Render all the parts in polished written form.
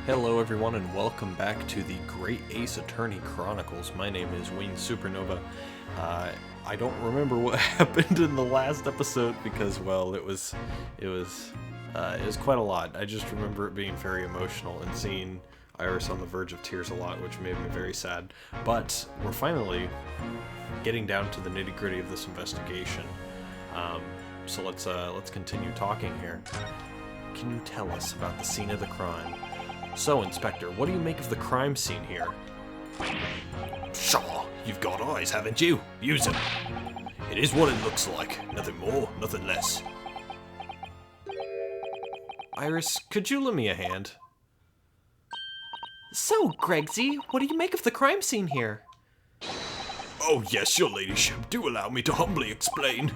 Hello everyone and welcome back to the Great Ace Attorney Chronicles. My name is Wayne Supernova. I don't remember what happened in the last episode because, well, it was quite a lot. I just remember it being very emotional and seeing Iris on the verge of tears a lot, which made me very sad. But we're finally getting down to the nitty-gritty of this investigation. So let's continue talking here. Can you tell us about the scene of the crime? So, Inspector, what do you make of the crime scene here? Shaw, you've got eyes, haven't you? Use them. It is what it looks like. Nothing more, nothing less. Iris, could you lend me a hand? So, Gregsy, what do you make of the crime scene here? Oh yes, your ladyship, do allow me to humbly explain.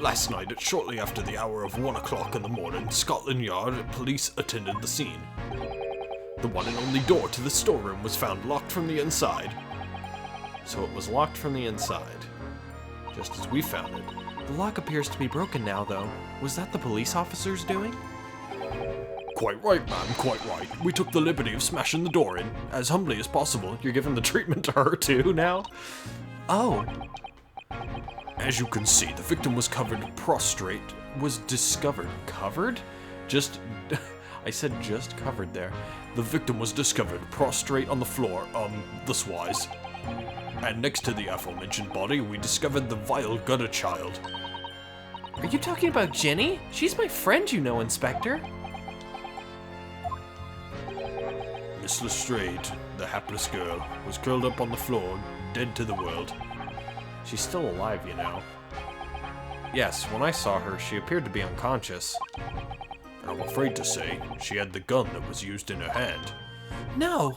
Last night, at shortly after the hour of 1 o'clock in the morning, Scotland Yard police attended the scene. The one and only door to the storeroom was found locked from the inside. So it was locked from the inside, just as we found it. The lock appears to be broken now, though. Was that the police officers doing? Quite right, ma'am, quite right. We took the liberty of smashing the door in, as humbly as possible. You're giving the treatment to her too now? Oh. As you can see, the victim was prostrate. Was discovered. Covered? Just... I said just covered there. The victim was discovered prostrate on the floor, this wise. And next to the aforementioned body, we discovered the vile gutter child. Are you talking about Jenny? She's my friend, you know, Inspector. Miss Lestrade, the hapless girl, was curled up on the floor, dead to the world. She's still alive, you know. Yes, when I saw her, she appeared to be unconscious. I'm afraid to say, she had the gun that was used in her hand. No!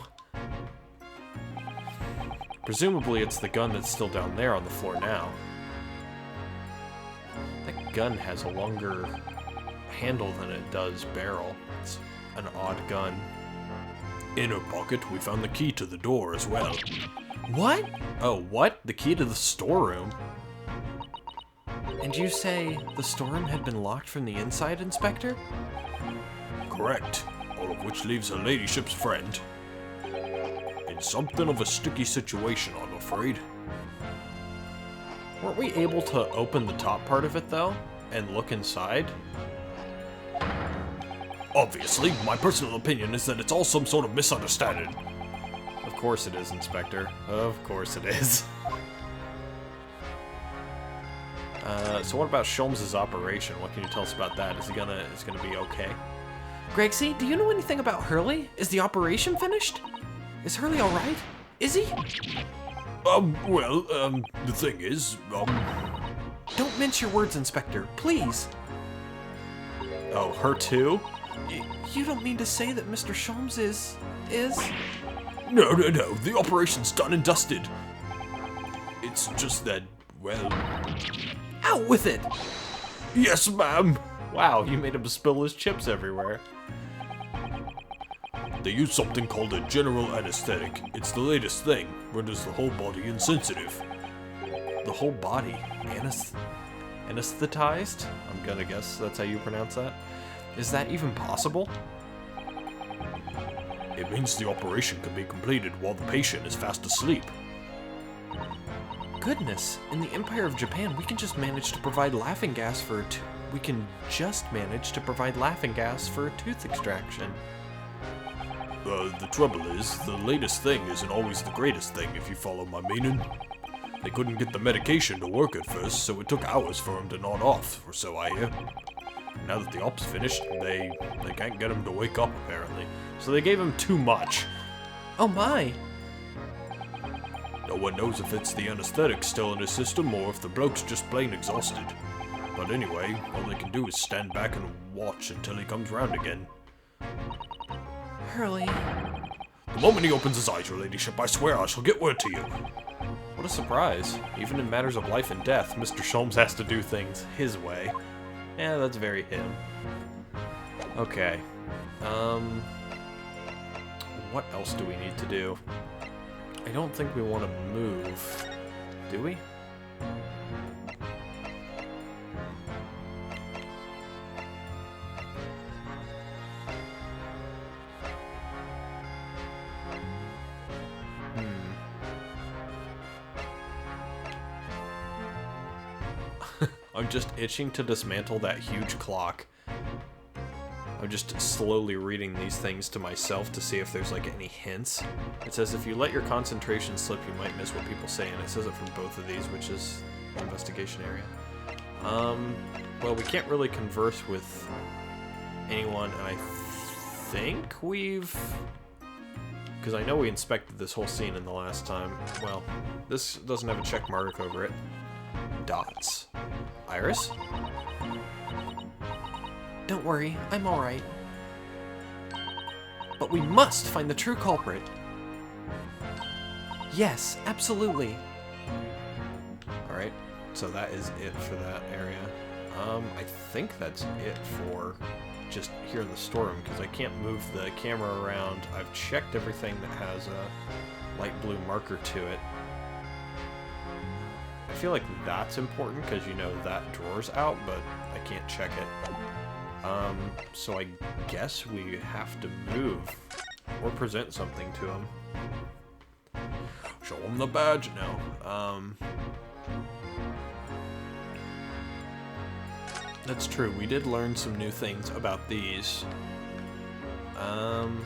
Presumably it's the gun that's still down there on the floor now. That gun has a longer handle than it does barrel. It's an odd gun. In her pocket, we found the key to the door as well. What? Oh, what? The key to the storeroom? And you say the storeroom had been locked from the inside, Inspector? Correct. All of which leaves her ladyship's friend in something of a sticky situation, I'm afraid. Weren't we able to open the top part of it, though? And look inside? Obviously, my personal opinion is that it's all some sort of misunderstanding. Of course it is, Inspector. Of course it is. So what about Sholmes' operation? What can you tell us about that? Is he gonna be okay? Gregsy, do you know anything about Hurley? Is the operation finished? Is Hurley alright? Is he? The thing is, Don't mince your words, Inspector, please. Oh, her too? You don't mean to say that Mr. Sholmes is... No, the operation's done and dusted. It's just that, well... Out with it! Yes, ma'am! Wow, you made him spill his chips everywhere. They use something called a general anesthetic. It's the latest thing, renders the whole body insensitive. The whole body? Anesthetized? I'm gonna guess that's how you pronounce that. Is that even possible? It means the operation can be completed while the patient is fast asleep. Goodness, in the Empire of Japan, we can just manage to provide laughing gas for a tooth extraction. The trouble is, the latest thing isn't always the greatest thing, if you follow my meaning. They couldn't get the medication to work at first, so it took hours for him to nod off, or so I hear. Now that the op's finished, they can't get him to wake up, apparently. So they gave him too much. Oh my! No one knows if it's the anesthetic still in his system or if the bloke's just plain exhausted. But anyway, all they can do is stand back and watch until he comes round again. Hurley... The moment he opens his eyes, your ladyship, I swear I shall get word to you. What a surprise. Even in matters of life and death, Mr. Sholmes has to do things his way. Yeah, that's very him. Okay. What else do we need to do? I don't think we want to move. Do we? I'm just itching to dismantle that huge clock. I'm just slowly reading these things to myself to see if there's like any hints. It says if you let your concentration slip, you might miss what people say, and it says it for both of these, which is the investigation area. Well, we can't really converse with anyone, and I think we've... Because I know we inspected this whole scene in the last time. Well, this doesn't have a check mark over it. Dots. Iris? Don't worry, I'm alright. But we must find the true culprit. Yes, absolutely. Alright, so that is it for that area. I think that's it for just here in the storeroom, because I can't move the camera around. I've checked everything that has a light blue marker to it. I feel like that's important, because you know that drawer's out, but I can't check it. So I guess we have to move or present something to him. Show him the badge now. That's true. We did learn some new things about these. I'm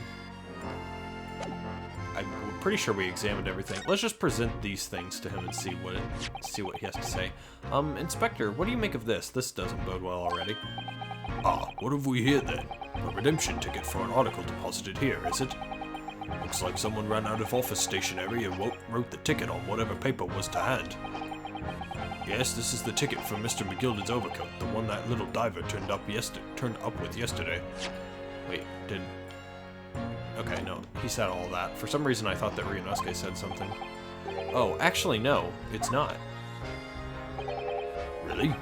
pretty sure we examined everything. Let's just present these things to him and see what he has to say. Inspector, what do you make of this? This doesn't bode well already. Ah, what have we here then? A redemption ticket for an article deposited here, is it? Looks like someone ran out of office stationery and wrote the ticket on whatever paper was to hand. Yes, this is the ticket for Mr. McGilded's overcoat, the one that little diver turned up with yesterday. Wait, did... Okay, no, he said all that. For some reason I thought that Ryunosuke said something. Oh, actually no, it's not. Really?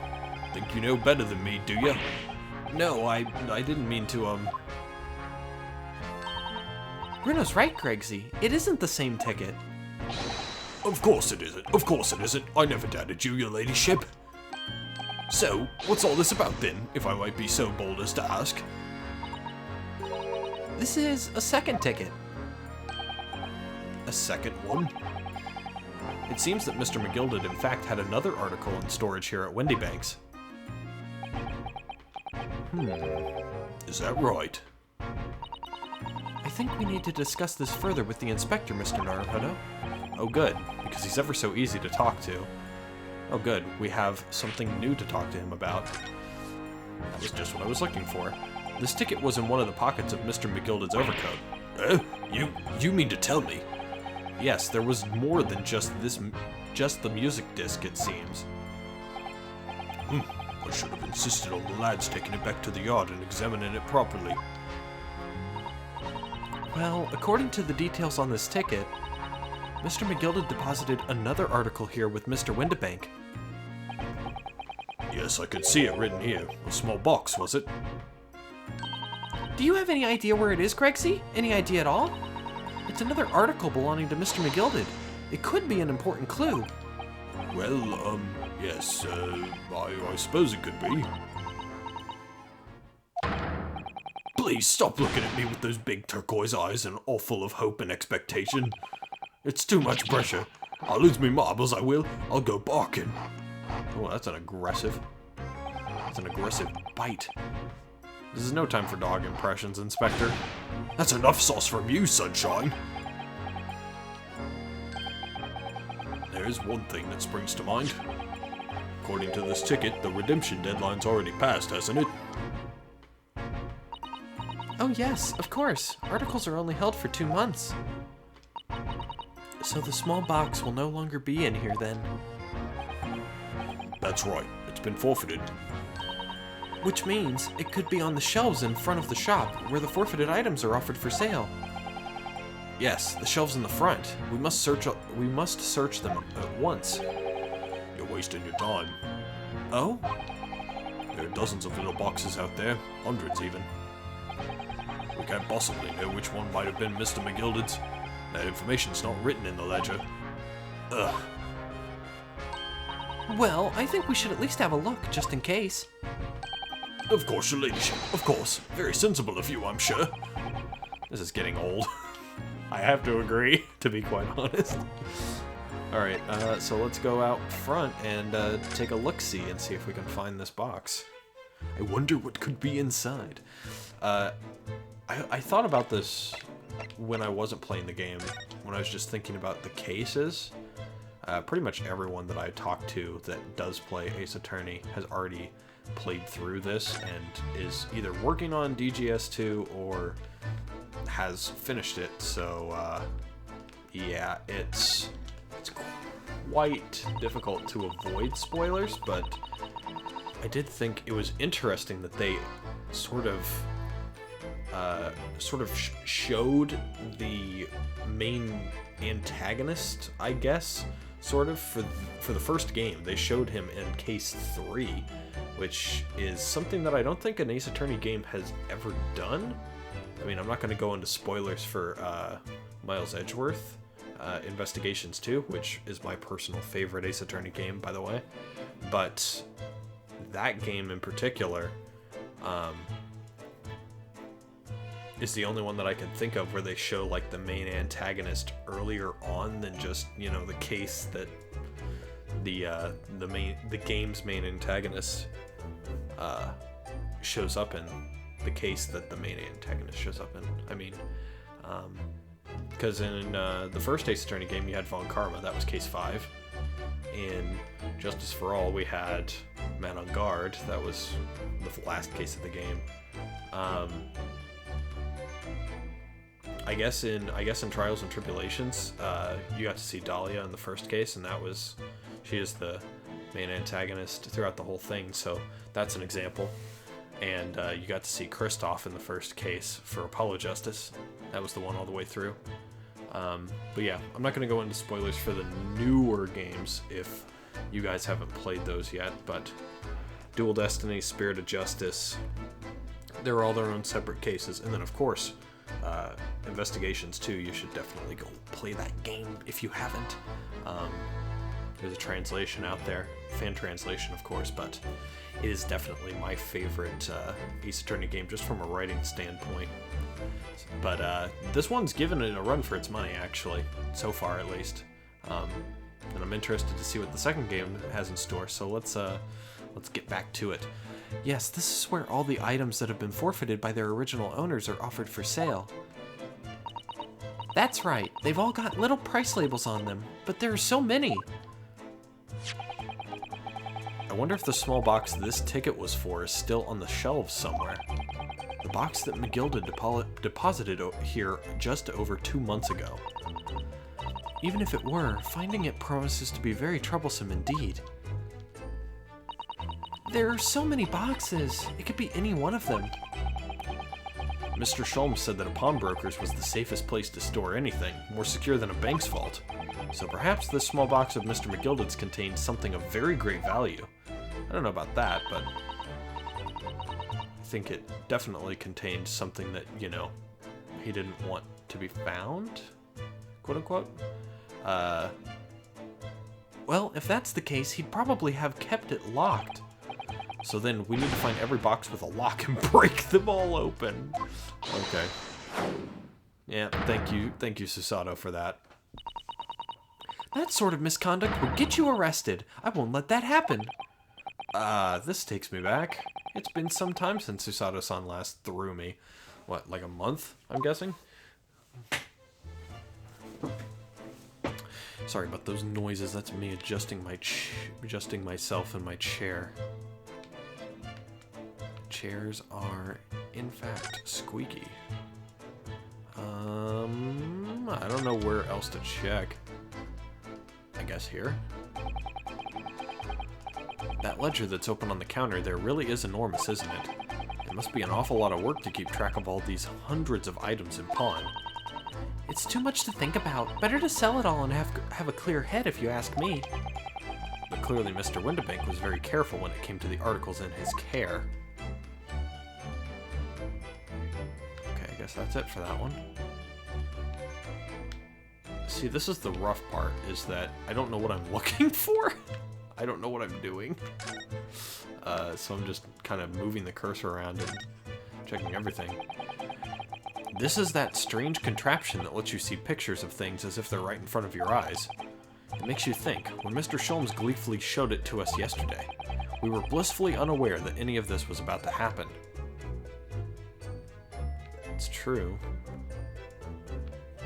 Think you know better than me, do you? No, I didn't mean to, Bruno's right, Gregsy. It isn't the same ticket. Of course it isn't. Of course it isn't. I never doubted you, your ladyship. So, what's all this about then, if I might be so bold as to ask? This is a second ticket. A second one? It seems that Mr. McGilded in fact had another article in storage here at Windybanks. Is that right? I think we need to discuss this further with the inspector, Mr. Naruhodo. Oh good, because he's ever so easy to talk to. Oh good, we have something new to talk to him about. That was just what I was looking for. This ticket was in one of the pockets of Mr. McGilded's overcoat. You mean to tell me? Yes, there was more than just the music disc, it seems. I should have insisted on the lads taking it back to the yard and examining it properly. Well, according to the details on this ticket, Mr. McGilded deposited another article here with Mr. Windybank. Yes, I could see it written here. A small box, was it? Do you have any idea where it is, Gregsy? Any idea at all? It's another article belonging to Mr. McGilded. It could be an important clue. Well, yes, I suppose it could be. Please stop looking at me with those big turquoise eyes and all full of hope and expectation. It's too much pressure. I'll lose me marbles, I will. I'll go barking. Oh, that's an aggressive bite. This is no time for dog impressions, Inspector. That's enough sauce from you, Sunshine. There's one thing that springs to mind. According to this ticket, the redemption deadline's already passed, hasn't it? Oh yes, of course. Articles are only held for 2 months. So the small box will no longer be in here then. That's right. It's been forfeited. Which means it could be on the shelves in front of the shop where the forfeited items are offered for sale. Yes, the shelves in the front. We must search them at once. You're wasting your time. Oh? There are dozens of little boxes out there, hundreds even. We can't possibly know which one might have been Mr. McGilded's. That information's not written in the ledger. Ugh. Well, I think we should at least have a look, just in case. Of course, your ladyship. Of course. Very sensible of you, I'm sure. This is getting old. I have to agree, to be quite honest. Alright, so let's go out front and take a look-see and see if we can find this box. I wonder what could be inside. I thought about this when I wasn't playing the game, when I was just thinking about the cases. Pretty much everyone that I talk to that does play Ace Attorney has already played through this and is either working on DGS2 or has finished it. So yeah, it's quite difficult to avoid spoilers, but I did think it was interesting that they sort of showed the main antagonist, I guess, sort of, for the first game. They showed him in Case 3, which is something that I don't think an Ace Attorney game has ever done. I mean, I'm not going to go into spoilers for Miles Edgeworth, Investigations 2, which is my personal favorite Ace Attorney game, by the way. But that game in particular is the only one that I can think of where they show like the main antagonist earlier on than just, you know, the case that the game's main antagonist shows up in, the case that the main antagonist shows up in. I mean, because in the first Ace Attorney game you had Von Karma, that was Case 5. In Justice for All we had Man on Guard, that was the last case of the game. I guess in Trials and Tribulations, you got to see Dahlia in the first case, and she is the main antagonist throughout the whole thing, so that's an example. And you got to see Kristoff in the first case for Apollo Justice. That was the one all the way through. But yeah, I'm not going to go into spoilers for the newer games if you guys haven't played those yet, but Dual Destiny, Spirit of Justice, they're all their own separate cases. And then, of course, Investigations 2, you should definitely go play that game if you haven't. There's a translation out there, fan translation, of course, but it is definitely my favorite Ace Attorney game, just from a writing standpoint. But this one's given it a run for its money, actually, so far at least. And I'm interested to see what the second game has in store, so let's get back to it. Yes, this is where all the items that have been forfeited by their original owners are offered for sale. That's right, they've all got little price labels on them, but there are so many. I wonder if the small box this ticket was for is still on the shelves somewhere. The box that McGilda deposited here just over 2 months ago. Even if it were, finding it promises to be very troublesome indeed. There are so many boxes. It could be any one of them. Mr. Sholmes said that a pawnbroker's was the safest place to store anything, more secure than a bank's vault. So perhaps this small box of Mr. McGilded's contained something of very great value. I don't know about that, but I think it definitely contained something that, you know, he didn't want to be found, quote unquote. Well, if that's the case, he'd probably have kept it locked. So then we need to find every box with a lock and break them all open. Okay. Yeah, thank you, Susato, for that. That sort of misconduct would get you arrested. I won't let that happen. This takes me back. It's been some time since Susato-san last threw me. What, like a month, I'm guessing? Sorry about those noises. That's me adjusting myself in my chair. Chairs are, in fact, squeaky. I don't know where else to check. I guess here. That ledger that's open on the counter there really is enormous, isn't it? It must be an awful lot of work to keep track of all these hundreds of items in pawn. It's too much to think about. Better to sell it all and have a clear head, if you ask me. But clearly Mr. Windibank was very careful when it came to the articles in his care. Okay, I guess that's it for that one. See, this is the rough part, is that I don't know what I'm looking for. I don't know what I'm doing. So I'm just kind of moving the cursor around and checking everything. This is that strange contraption that lets you see pictures of things as if they're right in front of your eyes. It makes you think. When Mr. Sholmes gleefully showed it to us yesterday, we were blissfully unaware that any of this was about to happen. It's true.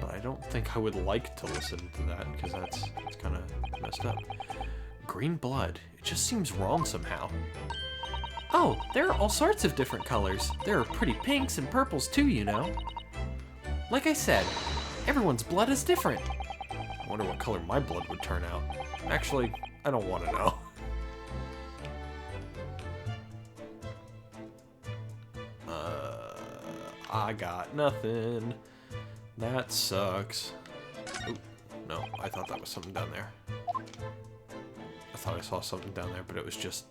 But I don't think I would like to listen to that, because that's kind of messed up. Green blood. It just seems wrong somehow. Oh, there are all sorts of different colors. There are pretty pinks and purples too, you know. Like I said, everyone's blood is different. I wonder what color my blood would turn out. Actually, I don't want to know. I got nothing. That sucks. Ooh, no, I thought that was something down there. I thought I saw something down there, but it was just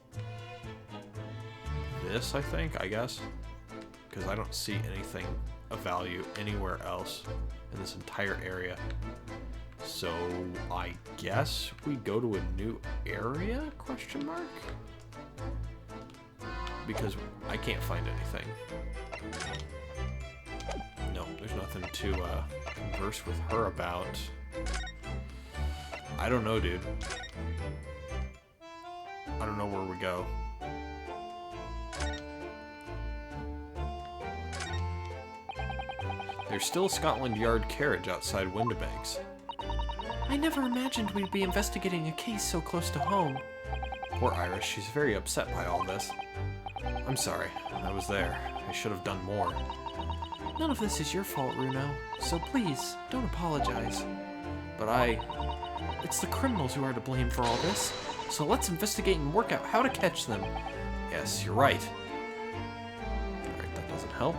this, I think, I guess. Because I don't see anything of value anywhere else in this entire area. So I guess we go to a new area, question mark? Because I can't find anything. No, there's nothing to converse with her about. I don't know, dude. I don't know where we go. There's still a Scotland Yard carriage outside Windibanks. I never imagined we'd be investigating a case so close to home. Poor Iris, she's very upset by all this. I'm sorry, I was there. I should have done more. None of this is your fault, Runo, so please, don't apologize. But It's the criminals who are to blame for all this, so let's investigate and work out how to catch them. Yes, you're right. Alright, that doesn't help.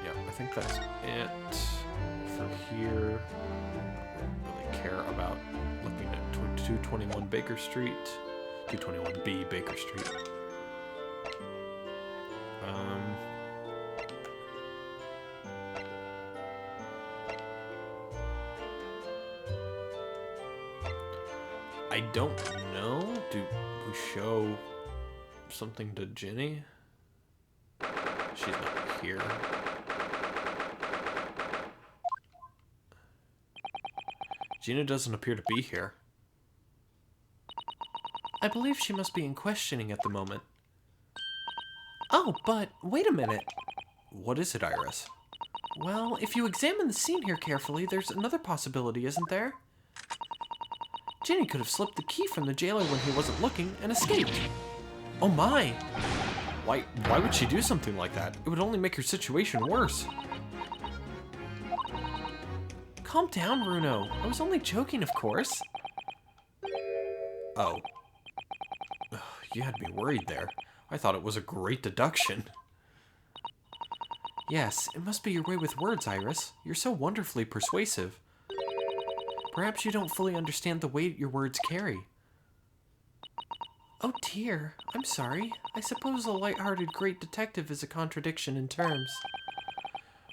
Yeah, I think that's it for here. I don't really care about looking at 221 Baker Street. 221B Baker Street. I don't know. Do we show something to Ginny? She's not here. Gina doesn't appear to be here. I believe she must be in questioning at the moment. Oh, but wait a minute. What is it, Iris? Well, if you examine the scene here carefully, there's another possibility, isn't there? Ginny could have slipped the key from the jailer when he wasn't looking and escaped. Oh my! Why would she do something like that? It would only make her situation worse. Calm down, Runo. I was only joking, of course. Oh. Ugh, you had me worried there. I thought it was a great deduction. Yes, it must be your way with words, Iris. You're so wonderfully persuasive. Perhaps you don't fully understand the weight your words carry. Oh dear, I'm sorry. I suppose a light-hearted great detective is a contradiction in terms.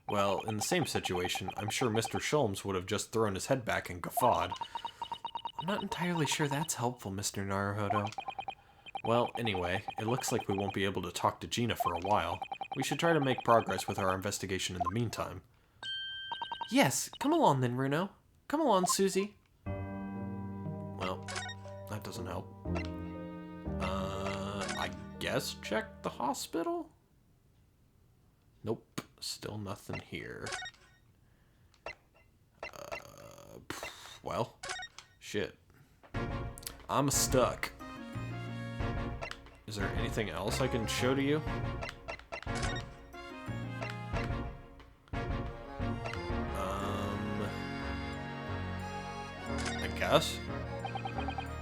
Well, in the same situation, I'm sure Mr. Sholmes would have just thrown his head back and guffawed. I'm not entirely sure that's helpful, Mr. Naruhodo. Well, anyway, it looks like we won't be able to talk to Gina for a while. We should try to make progress with our investigation in the meantime. Yes, come along then, Runo. Come along, Susie. Well, that doesn't help. I guess check the hospital? Nope, still nothing here. Well, shit. I'm stuck. Is there anything else I can show to you? I guess.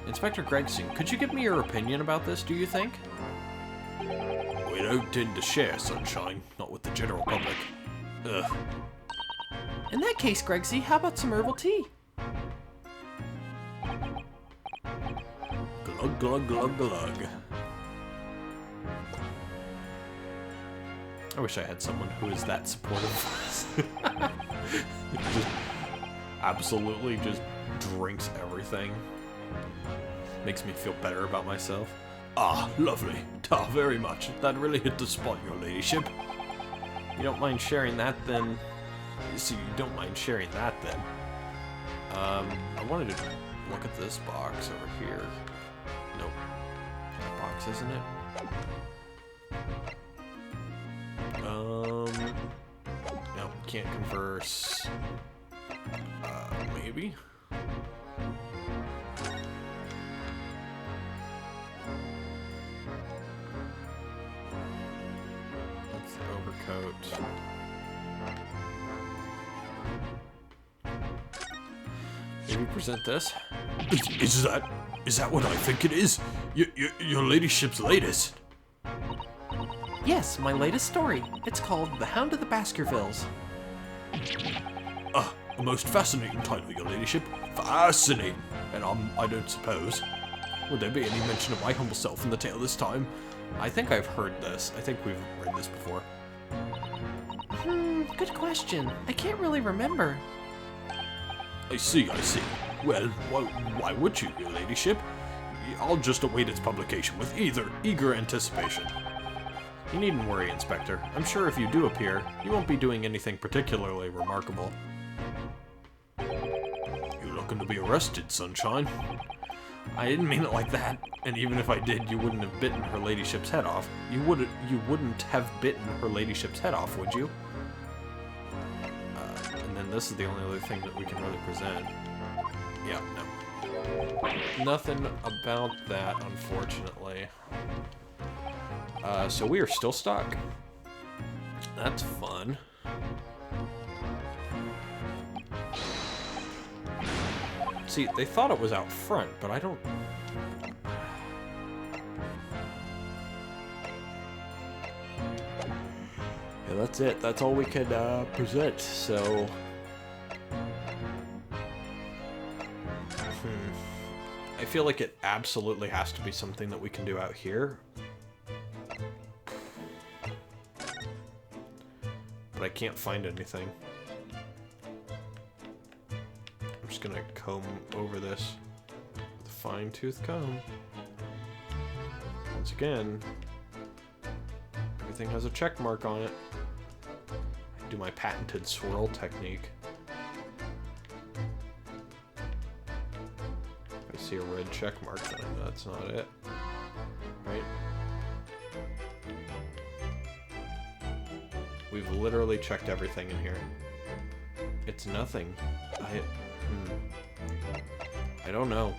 Inspector Gregson, could you give me your opinion about this, do you think? We don't tend to share, Sunshine. Not with the general public. Ugh. In that case, Gregsy, how about some herbal tea? Glug, glug, glug, glug. I wish I had someone who is that supportive. Just absolutely just drinks everything. Makes me feel better about myself. Ah, lovely. Ah, very much. That really hit the spot, your ladyship. You don't mind sharing that, then? So you don't mind sharing that, then? I wanted to look at this box over here. Nope. That box, isn't it? No, can't converse. Maybe? That's the overcoat. Maybe present this? Is that what I think it is? Your ladyship's latest? Yes, my latest story. It's called The Hound of the Baskervilles. A most fascinating title, your ladyship. Fascinating. And I don't suppose. Would there be any mention of my humble self in the tale this time? I think I've heard this. I think we've read this before. Good question. I can't really remember. I see. Well, why would you, your ladyship? I'll just await its publication with eager anticipation. You needn't worry, Inspector. I'm sure if you do appear, you won't be doing anything particularly remarkable. You looking to be arrested, sunshine? I didn't mean it like that. And even if I did, you wouldn't have bitten her ladyship's head off. You wouldn't have bitten her ladyship's head off, would you? And then this is the only other thing that we can really present. Yeah, no. Nothing about that, unfortunately. So we are still stuck. That's fun. See, they thought it was out front, but I don't... Yeah, that's it. That's all we could present, so... I feel like it absolutely has to be something that we can do out here. But I can't find anything. I'm just gonna comb over this with a fine-tooth comb. Once again, everything has a check mark on it. I do my patented swirl technique. If I see a red check mark, then I know that's not it. Right? We've literally checked everything in here. It's nothing. I don't know.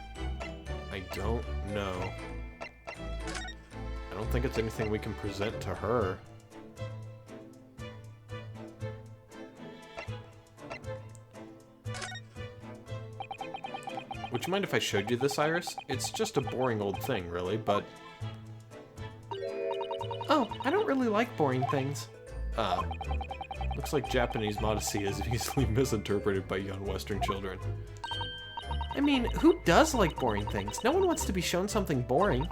I don't know. I don't think it's anything we can present to her. Would you mind if I showed you this, Iris? It's just a boring old thing, really, but... Oh, I don't really like boring things. Looks like Japanese modesty is easily misinterpreted by young Western children. I mean, who does like boring things? No one wants to be shown something boring.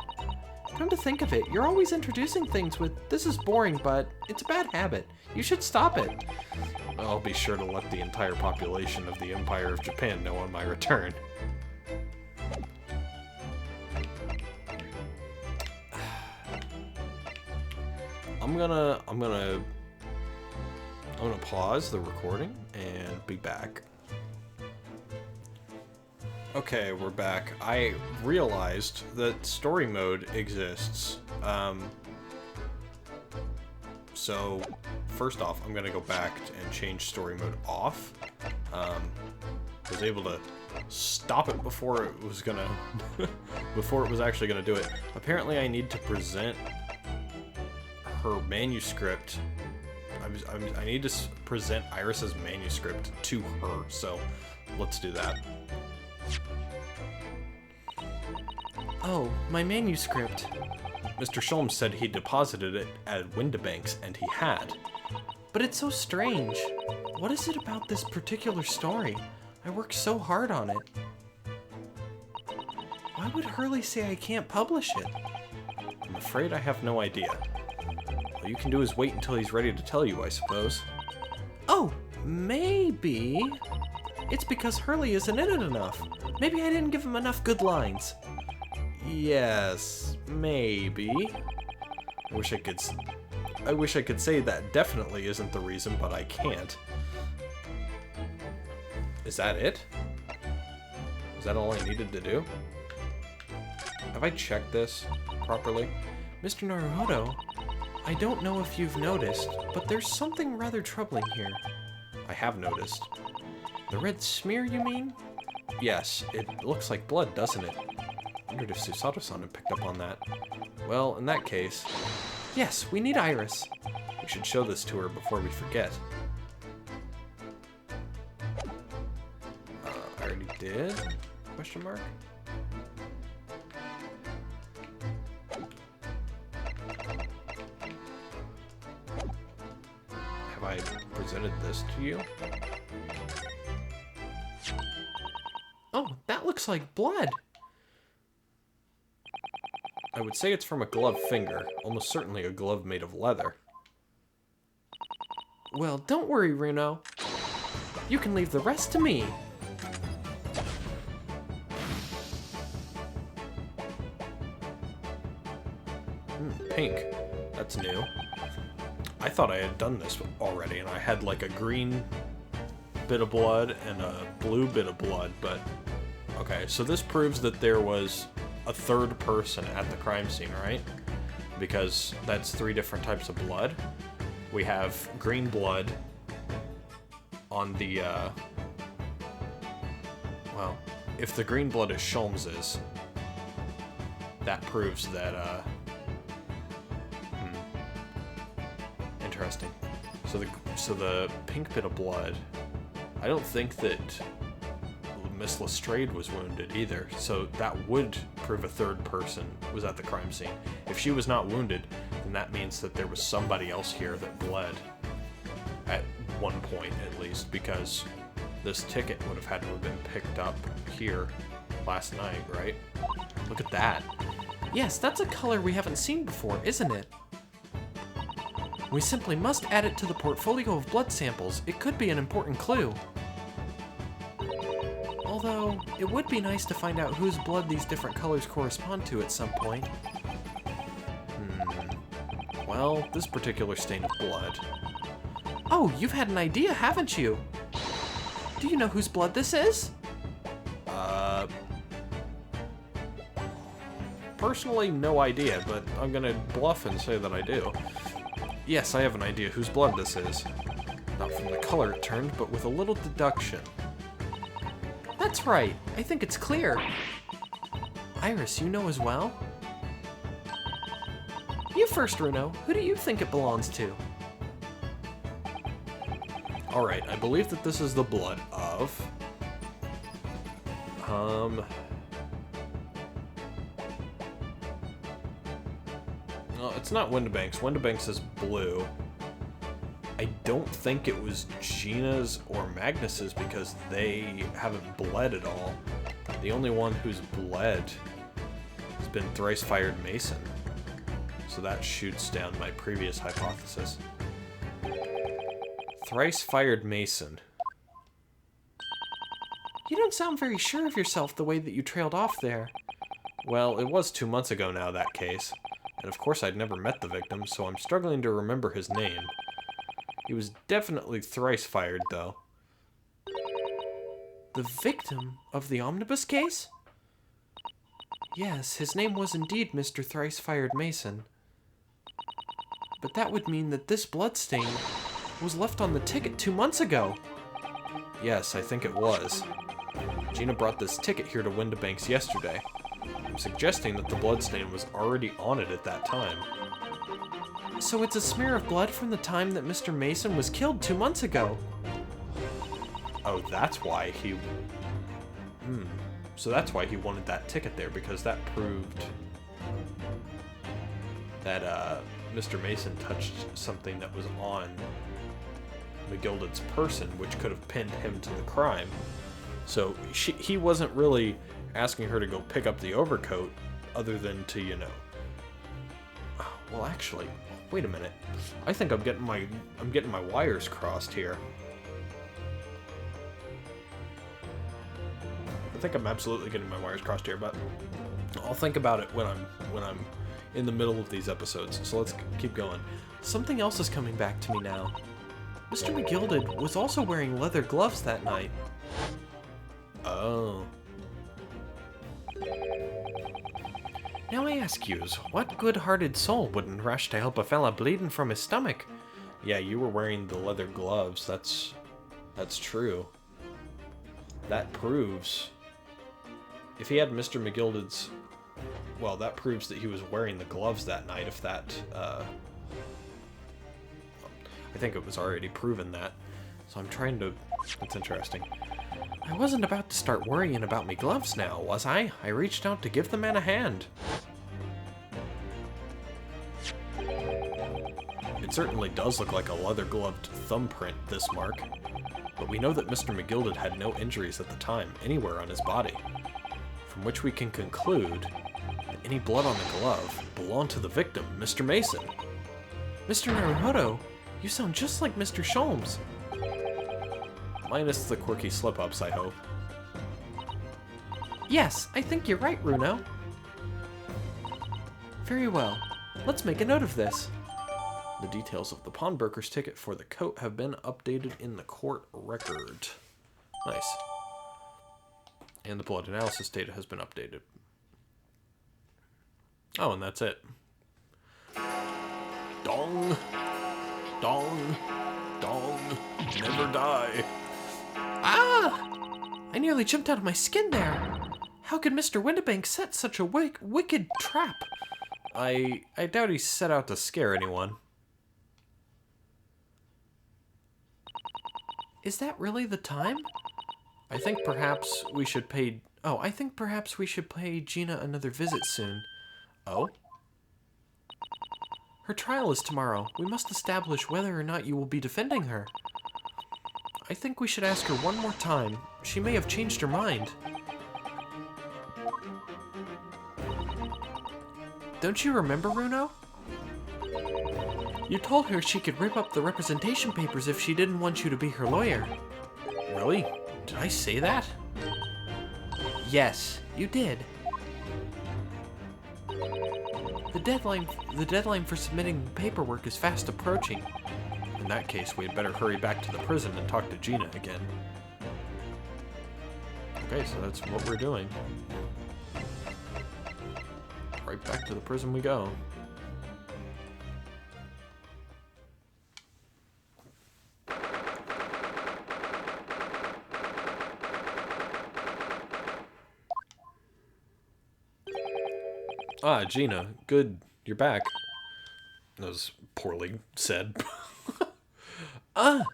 Come to think of it, you're always introducing things with, this is boring, but it's a bad habit. You should stop it. I'll be sure to let the entire population of the Empire of Japan know on my return. I'm gonna pause the recording and be back. Okay, we're back. I realized that story mode exists. So first off, I'm gonna go back and change story mode off. I was able to stop it before it was gonna before it was actually gonna do it. Apparently I need to present her manuscript. I need to present Iris's manuscript to her, so let's do that. Oh, my manuscript. Mr. Sholmes said he deposited it at Windibank's, and he had. But it's so strange. What is it about this particular story? I worked so hard on it. Why would Hurley say I can't publish it? I'm afraid I have no idea. All you can do is wait until he's ready to tell you, I suppose. Oh, maybe it's because Hurley isn't in it enough. Maybe I didn't give him enough good lines. Yes, maybe. I wish I could say that definitely isn't the reason, but I can't. Is that it? Is that all I needed to do? Have I checked this properly? Mr. Naruhodo, I don't know if you've noticed, but there's something rather troubling here. I have noticed. The red smear, you mean? Yes, it looks like blood, doesn't it? I wondered if Susato-san had picked up on that. Well, in that case, Yes, we need Iris. we should show this to her before we forget. I already did? Question mark? Have I presented this to you? Oh, that looks like blood. I would say it's from a gloved finger, almost certainly a glove made of leather. Well, don't worry, Runo. You can leave the rest to me. Pink. That's new. I thought I had done this already, and I had like a green bit of blood and a blue bit of blood, but... Okay, so this proves that there was a third person at the crime scene, right? Because that's 3 different types of blood. We have green blood on the, well, if the green blood is Sholmes's, that proves that, interesting. So the pink bit of blood, I don't think that Miss Lestrade was wounded either, so that would prove a third person was at the crime scene. If she was not wounded, then that means that there was somebody else here that bled at one point at least, because this ticket would have had to have been picked up here last night, right? Look at that. Yes, that's a color we haven't seen before, isn't it? We simply must add it to the portfolio of blood samples. It could be an important clue. Although, it would be nice to find out whose blood these different colors correspond to at some point. Well, this particular stain of blood. Oh, you've had an idea, haven't you? Do you know whose blood this is? Personally, no idea, but I'm gonna bluff and say that I do. Yes, I have an idea whose blood this is. Not from the color it turned, but with a little deduction. That's right. I think it's clear. Iris, you know as well? You first, Runo. Who do you think it belongs to? Alright, I believe that this is the blood of... Well, it's not Windibanks. Windibanks is blue. I don't think it was Gina's or Magnus's because they haven't bled at all. The only one who's bled has been Thrice Fired Mason. So that shoots down my previous hypothesis. Thrice Fired Mason. You don't sound very sure of yourself the way that you trailed off there. Well, it was 2 months ago now, that case. And of course I'd never met the victim, so I'm struggling to remember his name. He was definitely thrice fired, though. The victim of the omnibus case? Yes, his name was indeed Mr. Thrice Fired Mason. But that would mean that this bloodstain was left on the ticket 2 months ago. Yes, I think it was. Gina brought this ticket here to Windibanks yesterday. I'm suggesting that the bloodstain was already on it at that time. So it's a smear of blood from the time that Mr. Mason was killed 2 months ago. Oh, that's why he... So that's why he wanted that ticket there, because that proved that Mr. Mason touched something that was on McGilded's person, which could have pinned him to the crime. So he wasn't really asking her to go pick up the overcoat, other than to, you know... Well, actually, wait a minute. I think I'm getting my wires crossed here. I think I'm absolutely getting my wires crossed here, but I'll think about it when I'm in the middle of these episodes. So let's keep going. Something else is coming back to me now. Mr. McGilded was also wearing leather gloves that night. Oh. Now I ask yous, what good-hearted soul wouldn't rush to help a fella bleeding from his stomach? Yeah, you were wearing the leather gloves. That's true. That proves... If he had Mr. McGilded's... Well, that proves that he was wearing the gloves that night, if that... I think it was already proven that. So I'm trying to... That's interesting. I wasn't about to start worrying about me gloves now, was I? I reached out to give the man a hand. It certainly does look like a leather-gloved thumbprint, this mark. But we know that Mr. McGilded had no injuries at the time, anywhere on his body. From which we can conclude that any blood on the glove belonged to the victim, Mr. Mason. Mr. Naruhodo, you sound just like Mr. Sholmes. Minus the quirky slip-ups, I hope. Yes, I think you're right, Runo. Very well. Let's make a note of this. The details of the pawnbroker's ticket for the coat have been updated in the court record. Nice. And the blood analysis data has been updated. Oh, and that's it. Dong. Dong. Dong. Never die. Ah! I nearly jumped out of my skin there. How could Mr. Windibank set such a wicked trap? I doubt he set out to scare anyone. Is that really the time? I think perhaps we should pay... Oh, I think perhaps we should pay Gina another visit soon. Oh? Her trial is tomorrow. We must establish whether or not you will be defending her. I think we should ask her one more time. She may have changed her mind. Don't you remember, Runo? You told her she could rip up the representation papers if she didn't want you to be her lawyer. Really? Did I say that? Yes, you did. The deadline for submitting paperwork is fast approaching. In that case, we had better hurry back to the prison and talk to Gina again. Okay, so that's what we're doing. Right back to the prison we go. Ah, Gina, good. You're back. That was poorly said. Ah!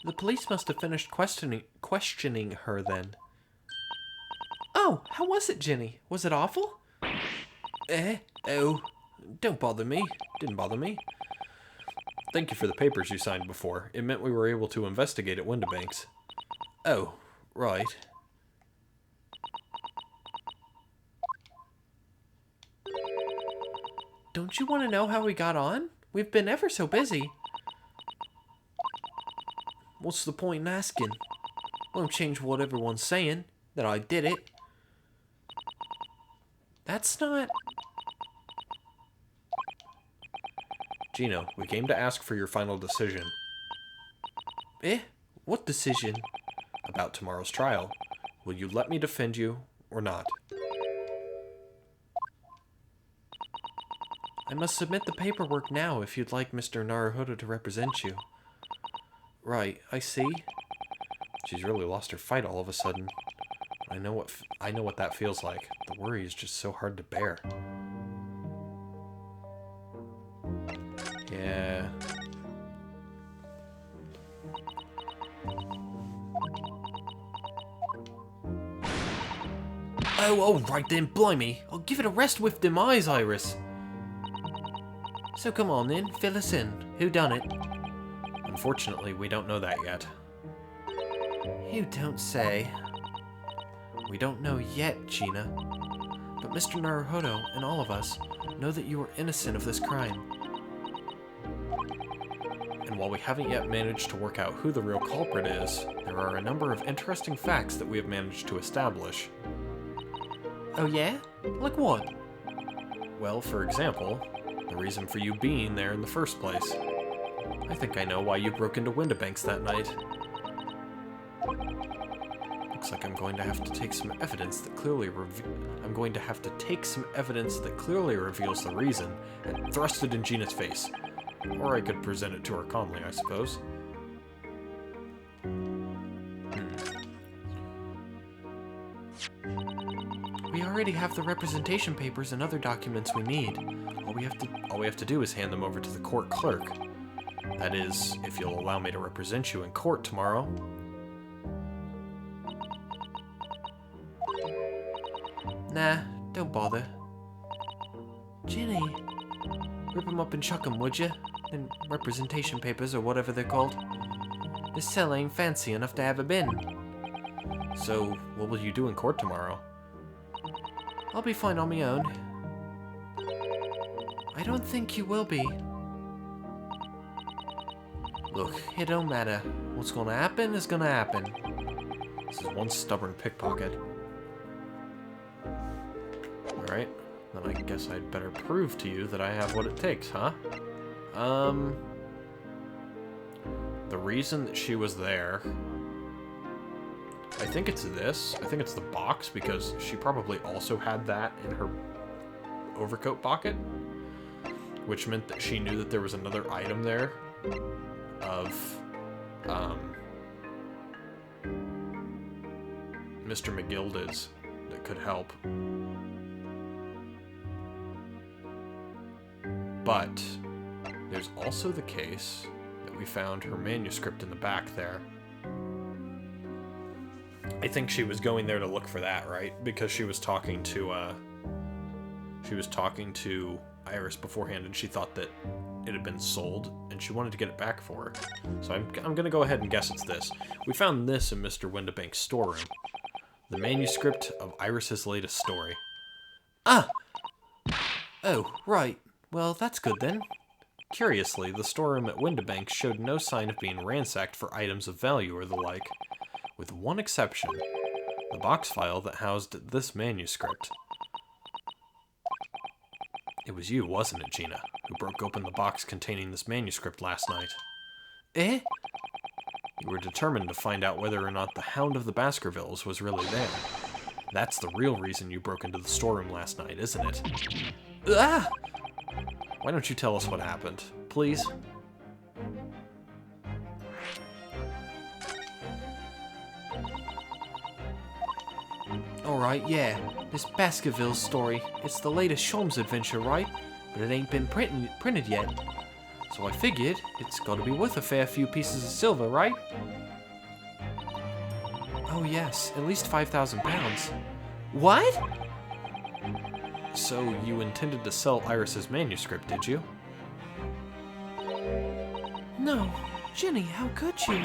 The police must have finished questioning her then. Oh, how was it, Ginny? Was it awful? Oh, don't bother me. Didn't bother me. Thank you for the papers you signed before. It meant we were able to investigate at Windibank's. Oh, right. Don't you want to know how we got on? We've been ever so busy. What's the point in asking? Won't change what everyone's saying, that I did it. That's not... Gino, we came to ask for your final decision. What decision? About tomorrow's trial. Will you let me defend you, or not? I must submit the paperwork now if you'd like Mr. Naruhodo to represent you. Right, I see. She's really lost her fight all of a sudden. I know what that feels like. The worry is just so hard to bear. Yeah. Oh, right then, blimey. I'll give it a rest with them eyes, Iris. So come on then, fill us in. Who done it? Unfortunately, we don't know that yet. You don't say. We don't know yet, Gina. But Mr. Naruhodo and all of us know that you are innocent of this crime. And while we haven't yet managed to work out who the real culprit is, there are a number of interesting facts that we have managed to establish. Oh yeah? Like what? Well, for example, the reason for you being there in the first place. I think I know why you broke into Windibank's that night. Looks like I'm going to have to take some evidence that clearly reveals the reason and thrust it in Gina's face. Or I could present it to her calmly, I suppose. We already have the representation papers and other documents we need. All we have to do is hand them over to the court clerk. That is, if you'll allow me to represent you in court tomorrow. Nah, don't bother. Ginny, rip them up and chuck them, would you? And representation papers, or whatever they're called. This cell ain't fancy enough to have a bin. So, what will you do in court tomorrow? I'll be fine on my own. I don't think you will be. Look, it don't matter. What's gonna happen is gonna happen. This is one stubborn pickpocket. Alright, then I guess I'd better prove to you that I have what it takes, huh? The reason that she was there... I think it's this. I think it's the box, because she probably also had that in her overcoat pocket. Which meant that she knew that there was another item there of Mr. McGilda's that could help. But there's also the case that we found her manuscript in the back there. I think she was going there to look for that, right? Because she was talking to Iris beforehand, and she thought that it had been sold, and she wanted to get it back for her. So I'm gonna go ahead and guess it's this. We found this in Mr. Windibank's storeroom. The manuscript of Iris's latest story. Ah! Oh, right. Well, that's good then. Curiously, the storeroom at Windibank showed no sign of being ransacked for items of value or the like, with one exception, the box file that housed this manuscript. It was you, wasn't it, Gina, who broke open the box containing this manuscript last night? Eh? You were determined to find out whether or not the Hound of the Baskervilles was really there. That's the real reason you broke into the storeroom last night, isn't it? Ah! Why don't you tell us what happened, please? Alright, yeah. This Baskerville story. It's the latest Sholmes adventure, right? But it ain't been printed yet. So I figured it's gotta be worth a fair few pieces of silver, right? Oh yes, at least 5,000 pounds. What? So you intended to sell Iris's manuscript, did you? No. Ginny, how could you?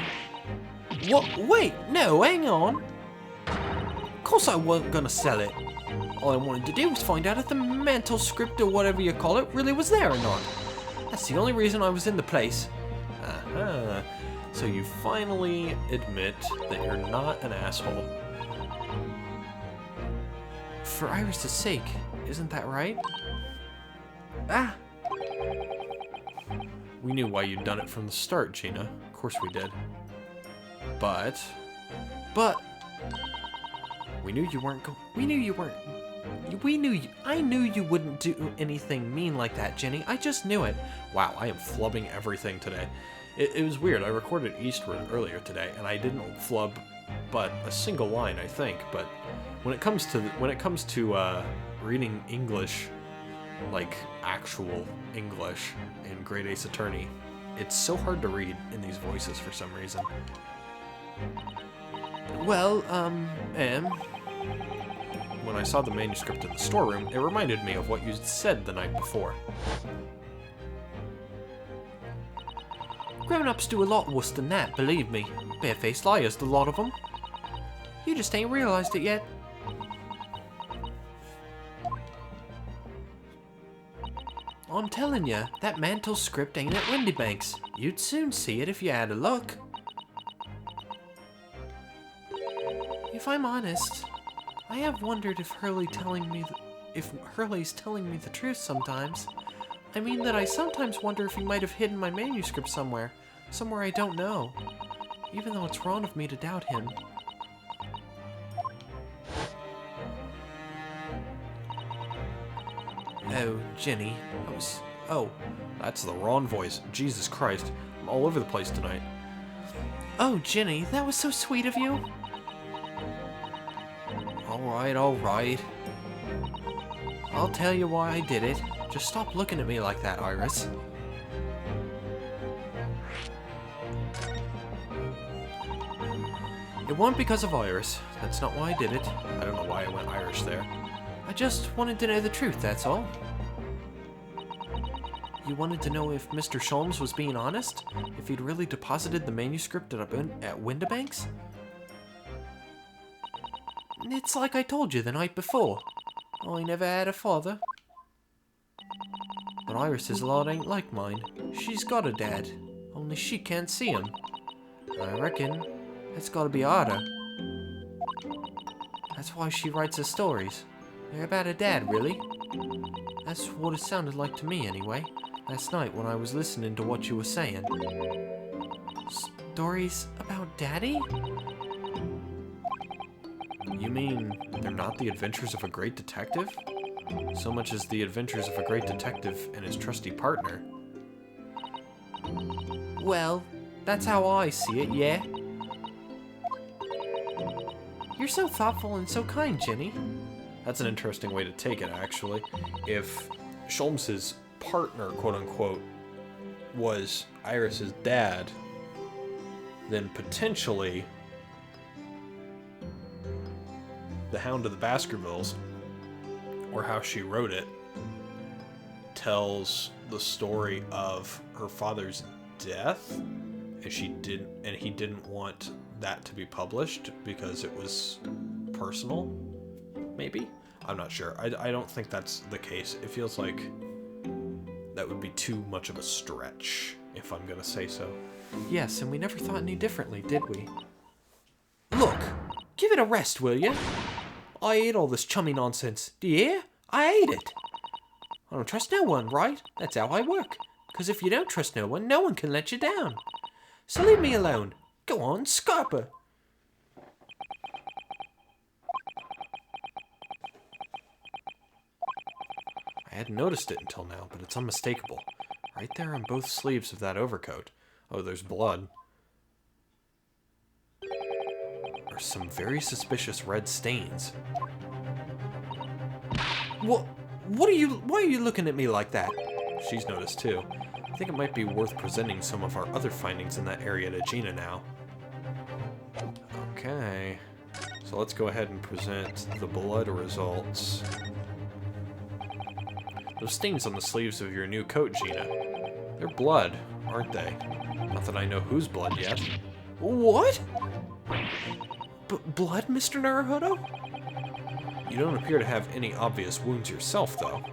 What? Wait, no, hang on. Of course I wasn't gonna sell it. All I wanted to do was find out if the manuscript or whatever you call it really was there or not. That's the only reason I was in the place. Uh-huh. So you finally admit that you're not an asshole. For Iris' sake, isn't that right? Ah! We knew why you'd done it from the start, Gina. Of course we did. But... We knew you weren't I knew you wouldn't do anything mean like that, Jenny. I just knew it. Wow, I am flubbing everything today. It was weird. I recorded Eastward earlier today, and I didn't flub but a single line, I think. But when it comes to reading English, like actual English in Great Ace Attorney, it's so hard to read in these voices for some reason. Well, When I saw the manuscript in the storeroom, it reminded me of what you said the night before. Grown-ups do a lot worse than that, believe me. Barefaced liars, the lot of them. You just ain't realized it yet. I'm telling ya, that mantle script ain't at Windibank's. You'd soon see it if you had a look. If I'm honest, I have wondered if Hurley's telling me the truth sometimes. I mean that I sometimes wonder if he might have hidden my manuscript somewhere I don't know. Even though it's wrong of me to doubt him. Oh, Jenny, Oh, that's the wrong voice. Jesus Christ, I'm all over the place tonight. Oh, Jenny, that was so sweet of you. Alright, alright. I'll tell you why I did it. Just stop looking at me like that, Iris. It wasn't because of Iris. That's not why I did it. I don't know why I went Irish there. I just wanted to know the truth, that's all. You wanted to know if Mr. Sholmes was being honest? If he'd really deposited the manuscript at Windibank's? It's like I told you the night before. I never had a father. But Iris's lot ain't like mine. She's got a dad, only she can't see him. I reckon it's gotta be harder. That's why she writes her stories. They're about her dad, really. That's what it sounded like to me, anyway, last night when I was listening to what you were saying. Stories about Daddy? You mean they're not the adventures of a great detective? So much as the adventures of a great detective and his trusty partner. Well, that's how I see it, yeah. You're so thoughtful and so kind, Jenny. That's an interesting way to take it, actually. If Sholmes's partner, quote-unquote, was Iris's dad, then potentially The Hound of the Baskervilles, or how she wrote it, tells the story of her father's death, and he didn't want that to be published because it was personal. Maybe? I'm not sure. I don't think that's the case. It feels like that would be too much of a stretch, if I'm gonna say so. Yes, and we never thought any differently, did we? Look! Give it a rest, will you? I hate all this chummy nonsense. Do you hear? I hate it. I don't trust no one, right? That's how I work. 'Cause if you don't trust no one can let you down. So leave me alone. Go on, Scarpa. I hadn't noticed it until now, but it's unmistakable. Right there on both sleeves of that overcoat. Oh, there's blood. There's some very suspicious red stains. Why are you looking at me like that? She's noticed too. I think it might be worth presenting some of our other findings in that area to Gina now. Okay. So let's go ahead and present the blood results. Those stains on the sleeves of your new coat, Gina. They're blood, aren't they? Not that I know whose blood yet. What? Blood, Mr. Naruhodo? You don't appear to have any obvious wounds yourself, though.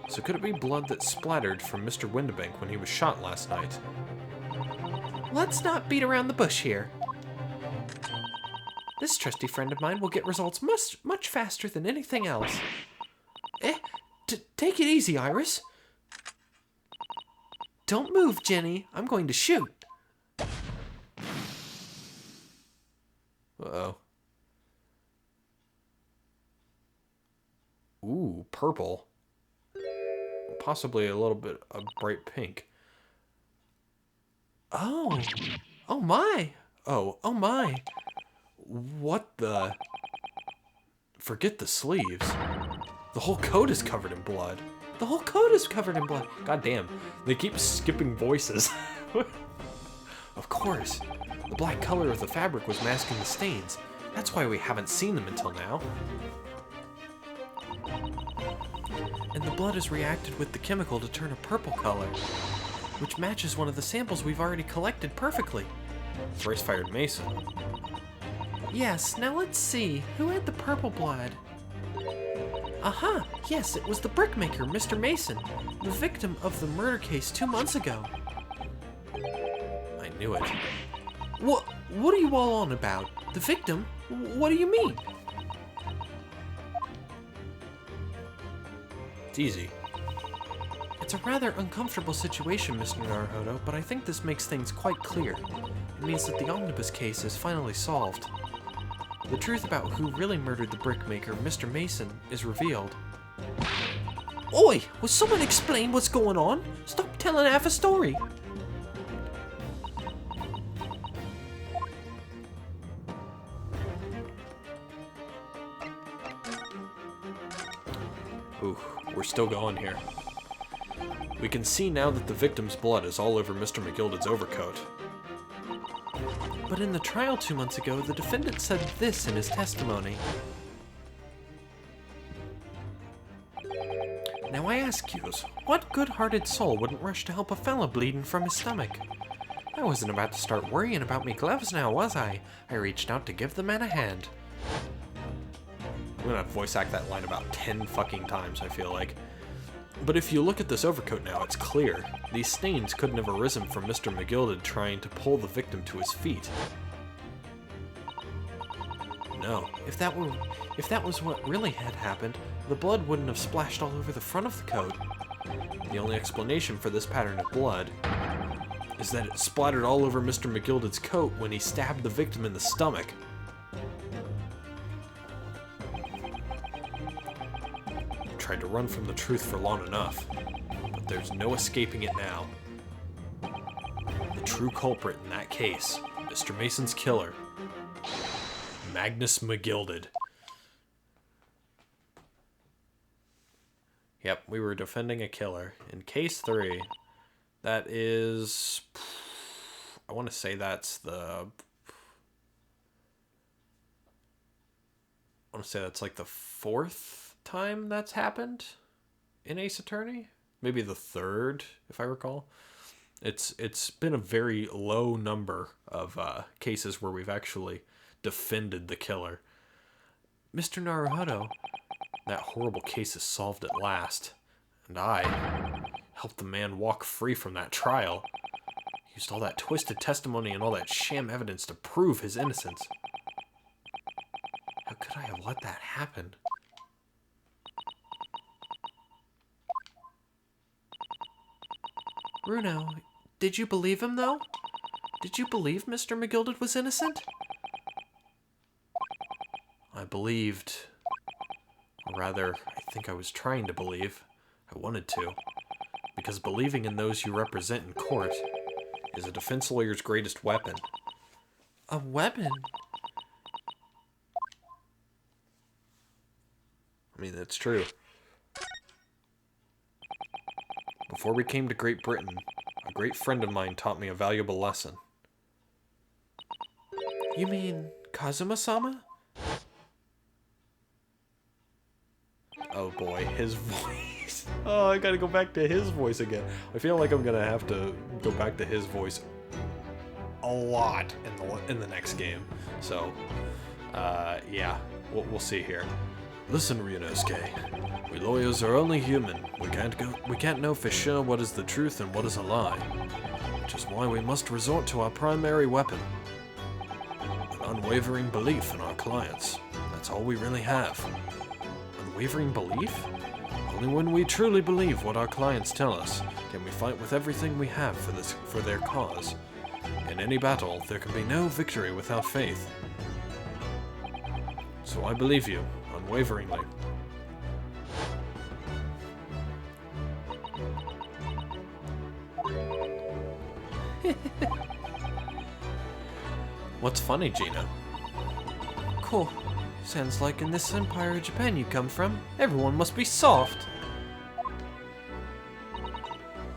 So could it be blood that splattered from Mr. Windibank when he was shot last night? Let's not beat around the bush here. This trusty friend of mine will get results much faster than anything else. Take it easy, Iris. Don't move, Jenny. I'm going to shoot. Uh-oh. Ooh, purple. Possibly a little bit of bright pink. Oh. Oh my. Oh my. What the? Forget the sleeves. The whole coat is covered in blood. The whole coat is covered in blood. God damn. They keep skipping voices. Of course. The black color of the fabric was masking the stains. That's why we haven't seen them until now. And the blood has reacted with the chemical to turn a purple color, which matches one of the samples we've already collected perfectly. Thrice-fired Mason. Yes, now let's see. Who had the purple blood? Aha! Yes, it was the brickmaker, Mr. Mason, the victim of the murder case 2 months ago. I knew it. What are you all on about? The victim? What do you mean? It's easy. It's a rather uncomfortable situation, Mr. Naruhodo, but I think this makes things quite clear. It means that the omnibus case is finally solved. The truth about who really murdered the brickmaker, Mr. Mason, is revealed. Oi, will someone explain what's going on? Stop telling half a story. Ooh, we're still going here. We can see now that the victim's blood is all over Mr. McGilded's overcoat. But in the trial 2 months ago, the defendant said this in his testimony. Now I ask yous, what good-hearted soul wouldn't rush to help a fella bleeding from his stomach? I wasn't about to start worrying about me gloves now, was I? I reached out to give the man a hand. I'm gonna voice act that line about 10 fucking times, I feel like. But if you look at this overcoat now, it's clear. These stains couldn't have arisen from Mr. McGilded trying to pull the victim to his feet. No. If that was what really had happened, the blood wouldn't have splashed all over the front of the coat. The only explanation for this pattern of blood is that it splattered all over Mr. McGilded's coat when he stabbed the victim in the stomach. I tried to run from the truth for long enough, but there's no escaping it now. The true culprit in that case, Mr. Mason's killer, Magnus McGilded. Yep, we were defending a killer. In case 3, that is... I want to say that's the... I want to say that's like the 4th time that's happened in Ace Attorney? Maybe the 3rd, if I recall. It's been a very low number of cases where we've actually defended the killer. Mr. Naruhodo, that horrible case is solved at last, and I helped the man walk free from that trial. Used all that twisted testimony and all that sham evidence to prove his innocence. How could I have let that happen? Bruno, did you believe him, though? Did you believe Mr. McGilded was innocent? I believed, or rather, I think I was trying to believe. I wanted to, because believing in those you represent in court is a defense lawyer's greatest weapon. A weapon? I mean, that's true. Before we came to Great Britain, a great friend of mine taught me a valuable lesson. You mean Kazuma-sama? Oh boy, his voice. Oh, I gotta go back to his voice again. I feel like I'm gonna have to go back to his voice a lot in the next game. So, yeah, we'll see here. Listen, Ryunosuke, we lawyers are only human. We can't know for sure what is the truth and what is a lie, which is why we must resort to our primary weapon, an unwavering belief in our clients. That's all we really have. Unwavering belief? Only when we truly believe what our clients tell us can we fight with everything we have for their cause. In any battle, there can be no victory without faith. So I believe you, unwaveringly. What's funny, Gina? Cool. Sounds like in this empire of Japan you come from, everyone must be soft.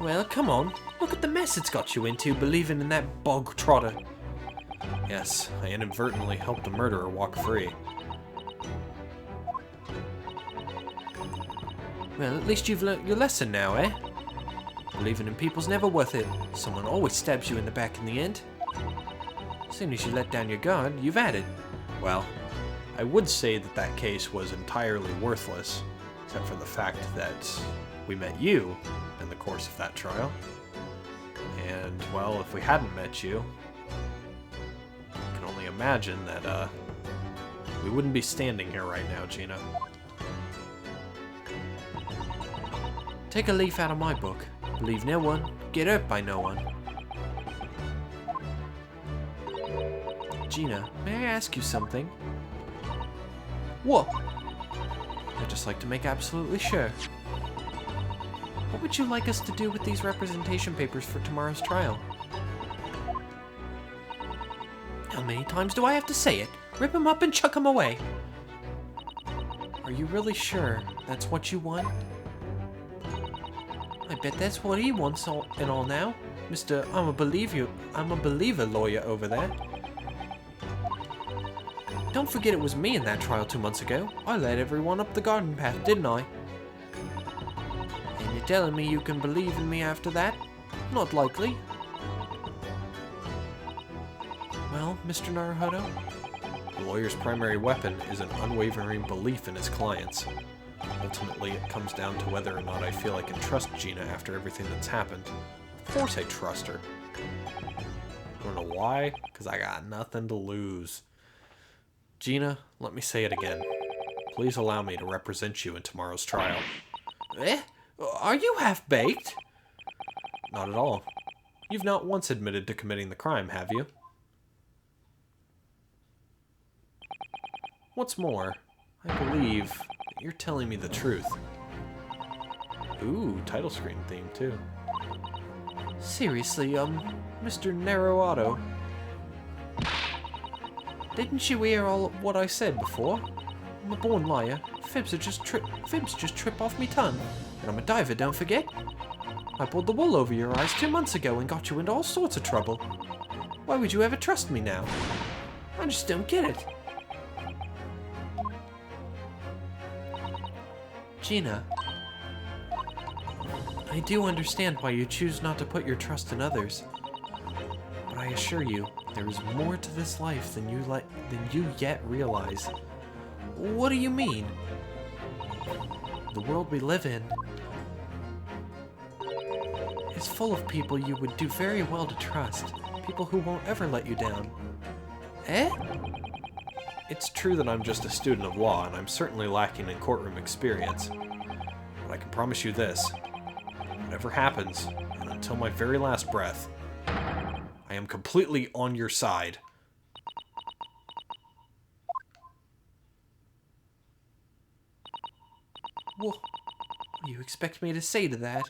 Well, come on. Look at the mess it's got you into believing in that bog trotter. Yes, I inadvertently helped a murderer walk free. Well, at least you've learnt your lesson now, eh? Believing in people's never worth it. Someone always stabs you in the back in the end. As soon as you let down your guard, you've had it. Well, I would say that that case was entirely worthless, except for the fact that we met you in the course of that trial. And, well, if we hadn't met you, I can only imagine that, we wouldn't be standing here right now, Gina. Take a leaf out of my book. Believe no one, get hurt by no one. Gina, may I ask you something? What? I'd just like to make absolutely sure. What would you like us to do with these representation papers for tomorrow's trial? How many times do I have to say it? Rip them up and chuck them away. Are you really sure that's what you want? I bet that's what he wants and all now. Mr. I'm a believer lawyer over there. Don't forget it was me in that trial 2 months ago. I led everyone up the garden path, didn't I? And you're telling me you can believe in me after that? Not likely. Well, Mr. Naruhodo? The lawyer's primary weapon is an unwavering belief in his clients. Ultimately, it comes down to whether or not I feel I can trust Gina after everything that's happened. Of course I trust her. I don't know why, because I got nothing to lose. Gina, let me say it again. Please allow me to represent you in tomorrow's trial. Eh? Are you half-baked? Not at all. You've not once admitted to committing the crime, have you? What's more, I believe that you're telling me the truth. Ooh, title screen theme, too. Seriously, Mr. Naruhodo. Didn't you hear all what I said before? I'm a born liar. Fibs just trip off me tongue. And I'm a diver, don't forget. I pulled the wool over your eyes 2 months ago and got you into all sorts of trouble. Why would you ever trust me now? I just don't get it. Gina, I do understand why you choose not to put your trust in others. But I assure you, there is more to this life than you yet realize. What do you mean? The world we live in is full of people you would do very well to trust. People who won't ever let you down. Eh? It's true that I'm just a student of law, and I'm certainly lacking in courtroom experience. But I can promise you this. Whatever happens, and until my very last breath, I am completely on your side. Well, what do you expect me to say to that?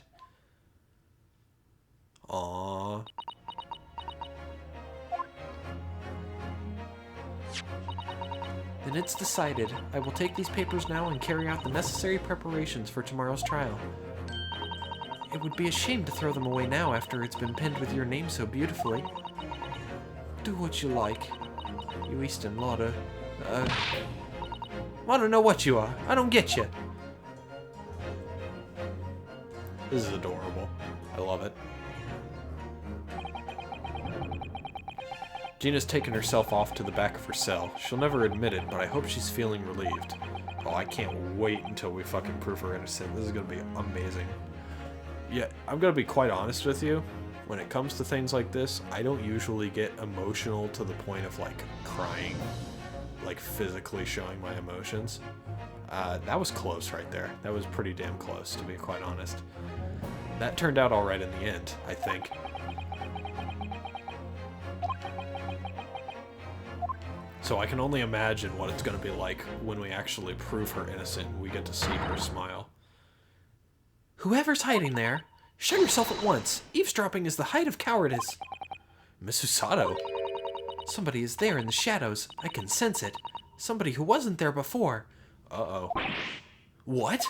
Aww. Then it's decided. I will take these papers now and carry out the necessary preparations for tomorrow's trial. It would be a shame to throw them away now after it's been pinned with your name so beautifully. Do what you like. You Eastern Lauder. I don't know what you are. I don't get you. This is adorable. I love it. Gina's taken herself off to the back of her cell. She'll never admit it, but I hope she's feeling relieved. Oh, I can't wait until we fucking prove her innocent. This is gonna be amazing. Yeah, I'm gonna be quite honest with you. When it comes to things like this, I don't usually get emotional to the point of, like, crying. Like, physically showing my emotions. That was close right there. That was pretty damn close, to be quite honest. That turned out alright in the end, I think. So I can only imagine what it's going to be like when we actually prove her innocent and we get to see her smile. Whoever's hiding there, show yourself at once. Eavesdropping is the height of cowardice. Miss Usato? Somebody is there in the shadows. I can sense it. Somebody who wasn't there before. Uh-oh. What?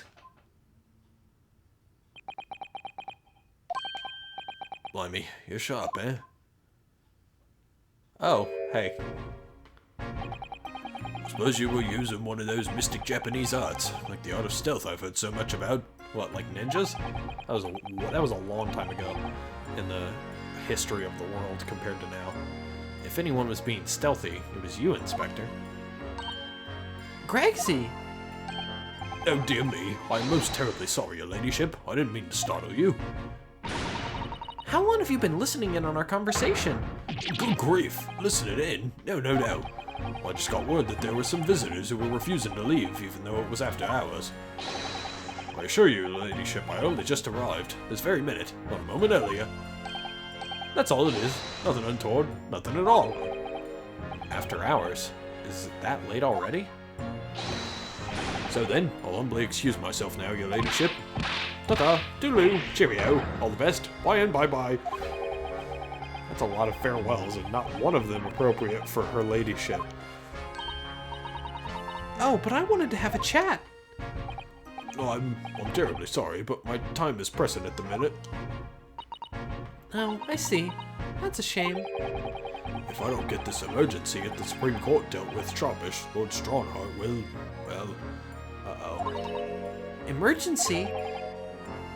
Blimey, you're sharp, eh? Oh, hey. Suppose you were using one of those mystic Japanese arts, like the art of stealth I've heard so much about. What, like ninjas? That was a long time ago in the history of the world compared to now. If anyone was being stealthy, it was you, Inspector. Gregsy! Oh dear me, I am most terribly sorry, your ladyship. I didn't mean to startle you. How long have you been listening in on our conversation? Good grief, listening in? No. I just got word that there were some visitors who were refusing to leave, even though it was after hours. I assure you, your ladyship, I only just arrived, this very minute, not a moment earlier. That's all it is. Nothing untoward, nothing at all. After hours? Is it that late already? So then, I'll humbly excuse myself now, your ladyship. Ta-ta, toodaloo, cheerio, all the best, bye and bye-bye. That's a lot of farewells, and not one of them appropriate for her ladyship. Oh, but I wanted to have a chat. Oh, I'm terribly sorry, but my time is pressing at the minute. Oh, I see. That's a shame. If I don't get this emergency at the Supreme Court dealt with sharpish, Lord Strongheart will, well, uh-oh. Emergency?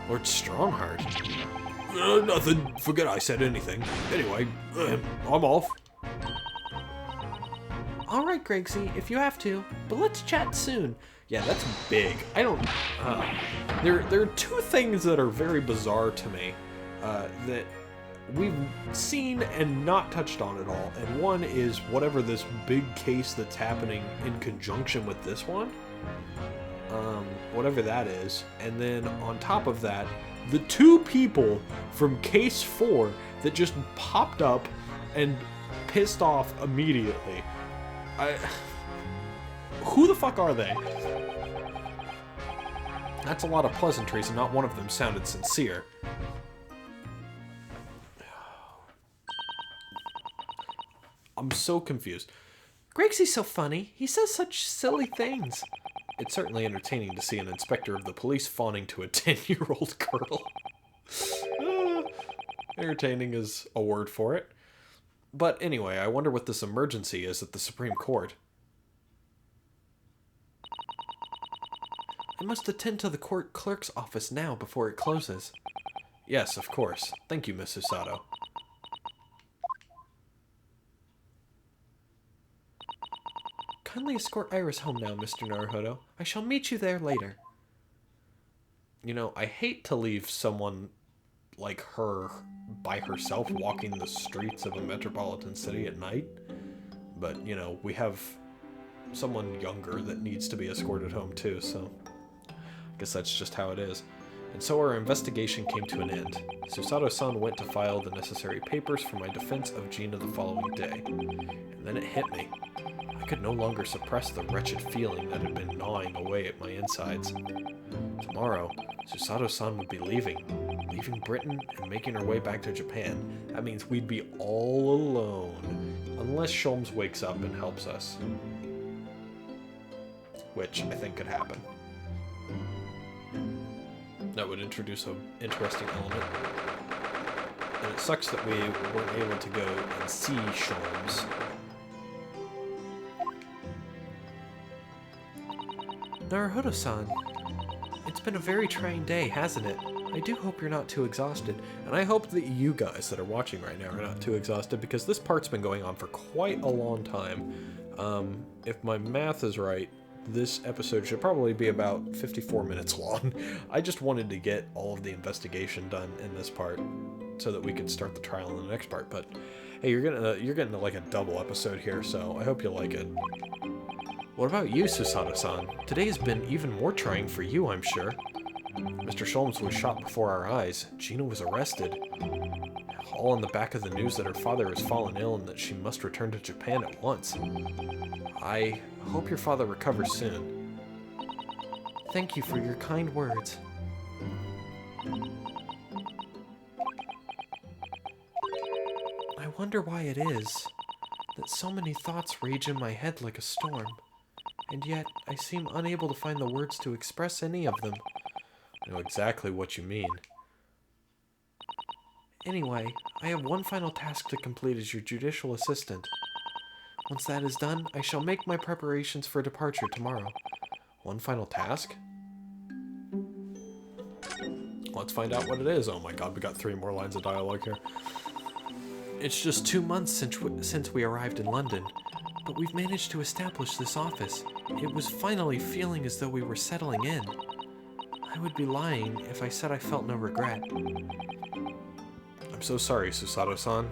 Lord Strongheart. Nothing. Forget I said anything. Anyway, I'm off. All right, Gregsy, if you have to, but let's chat soon. Yeah, that's big. I don't... there are two things that are very bizarre to me that we've seen and not touched on at all. And one is whatever this big case that's happening in conjunction with this one. Whatever that is. And then on top of that, the two people from case 4 that just popped up and pissed off immediately. Who the fuck are they? That's a lot of pleasantries, and not one of them sounded sincere. I'm so confused. Gregsy's so funny. He says such silly things. It's certainly entertaining to see an inspector of the police fawning to a 10-year-old girl. Entertaining is a word for it. But anyway, I wonder what this emergency is at the Supreme Court. I must attend to the court clerk's office now before it closes. Yes, of course. Thank you, Miss Susato. Kindly escort Iris home now, Mr. Naruhodo. I shall meet you there later. You know, I hate to leave someone like her by herself walking the streets of a metropolitan city at night. But, you know, we have someone younger that needs to be escorted home too, so I guess that's just how it is. And so our investigation came to an end. Susato-san went to file the necessary papers for my defense of Gina the following day. And then it hit me. I could no longer suppress the wretched feeling that had been gnawing away at my insides. Tomorrow, Susato-san would be leaving Britain and making her way back to Japan. That means we'd be all alone, unless Sholmes wakes up and helps us. Which I think could happen. That would introduce an interesting element. And it sucks that we weren't able to go and see Sholmes. Naruhodo-san, it's been a very trying day, hasn't it? I do hope you're not too exhausted. And I hope that you guys that are watching right now are not too exhausted, because this part's been going on for quite a long time. If my math is right, this episode should probably be about 54 minutes long. I just wanted to get all of the investigation done in this part so that we could start the trial in the next part. But hey, you're getting like a double episode here, so I hope you like it. What about you, Susato-san? Today has been even more trying for you, I'm sure. Mr. Sholmes was shot before our eyes. Gina was arrested. All on the back of the news that her father has fallen ill and that she must return to Japan at once. I hope your father recovers soon. Thank you for your kind words. I wonder why it is that so many thoughts rage in my head like a storm, and yet I seem unable to find the words to express any of them. I know exactly what you mean. Anyway, I have one final task to complete as your judicial assistant. Once that is done, I shall make my preparations for departure tomorrow. One final task? Let's find out what it is. Oh my god, we got 3 more lines of dialogue here. It's just 2 months since we arrived in London, but we've managed to establish this office. It was finally feeling as though we were settling in. I would be lying if I said I felt no regret. I'm so sorry, Susato-san.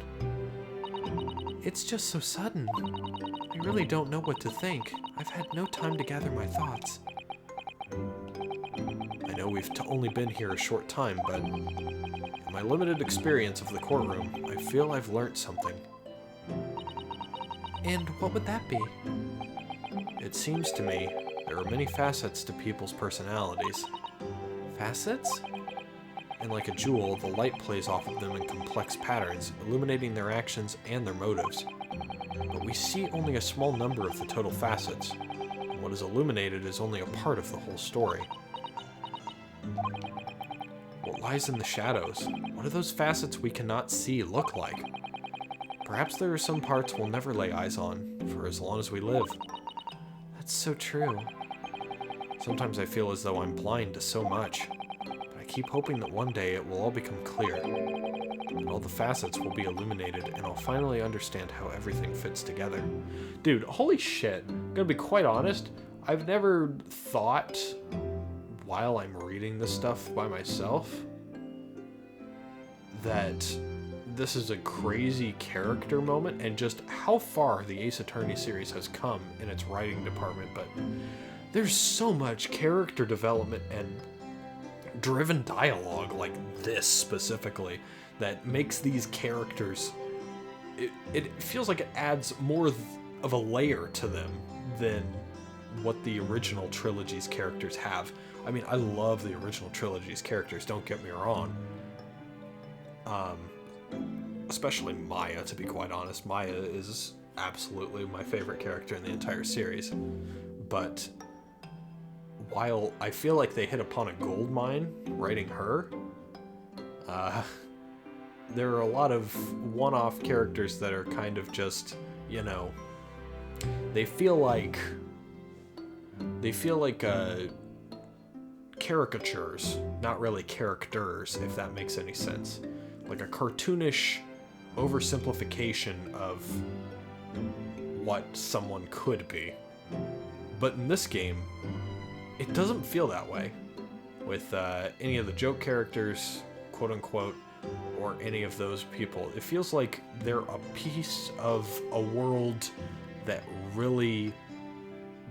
It's just so sudden. I really don't know what to think. I've had no time to gather my thoughts. I know we've only been here a short time, but in my limited experience of the courtroom, I feel I've learned something. And what would that be? It seems to me there are many facets to people's personalities. Facets? and like a jewel, the light plays off of them in complex patterns, illuminating their actions and their motives. But we see only a small number of the total facets, and what is illuminated is only a part of the whole story. What lies in the shadows? What do those facets we cannot see look like? Perhaps there are some parts we'll never lay eyes on, for as long as we live. That's so true. Sometimes I feel as though I'm blind to so much, but I keep hoping that one day it will all become clear, and all the facets will be illuminated, and I'll finally understand how everything fits together. Dude, holy shit. I'm gonna be quite honest, I've never thought, while I'm reading this stuff by myself, that this is a crazy character moment, and just how far the Ace Attorney series has come in its writing department, but there's so much character development and driven dialogue like this specifically that makes these characters, it feels like it adds more of a layer to them than what the original trilogy's characters have. I mean, I love the original trilogy's characters, don't get me wrong. Especially Maya, to be quite honest. Maya is absolutely my favorite character in the entire series. But while I feel like they hit upon a gold mine writing her, there are a lot of one-off characters that are kind of just, you know, they feel like caricatures, not really characters, if that makes any sense. Like a cartoonish oversimplification of what someone could be. But in this game, it doesn't feel that way with any of the joke characters, quote unquote, or any of those people. It feels like they're a piece of a world that really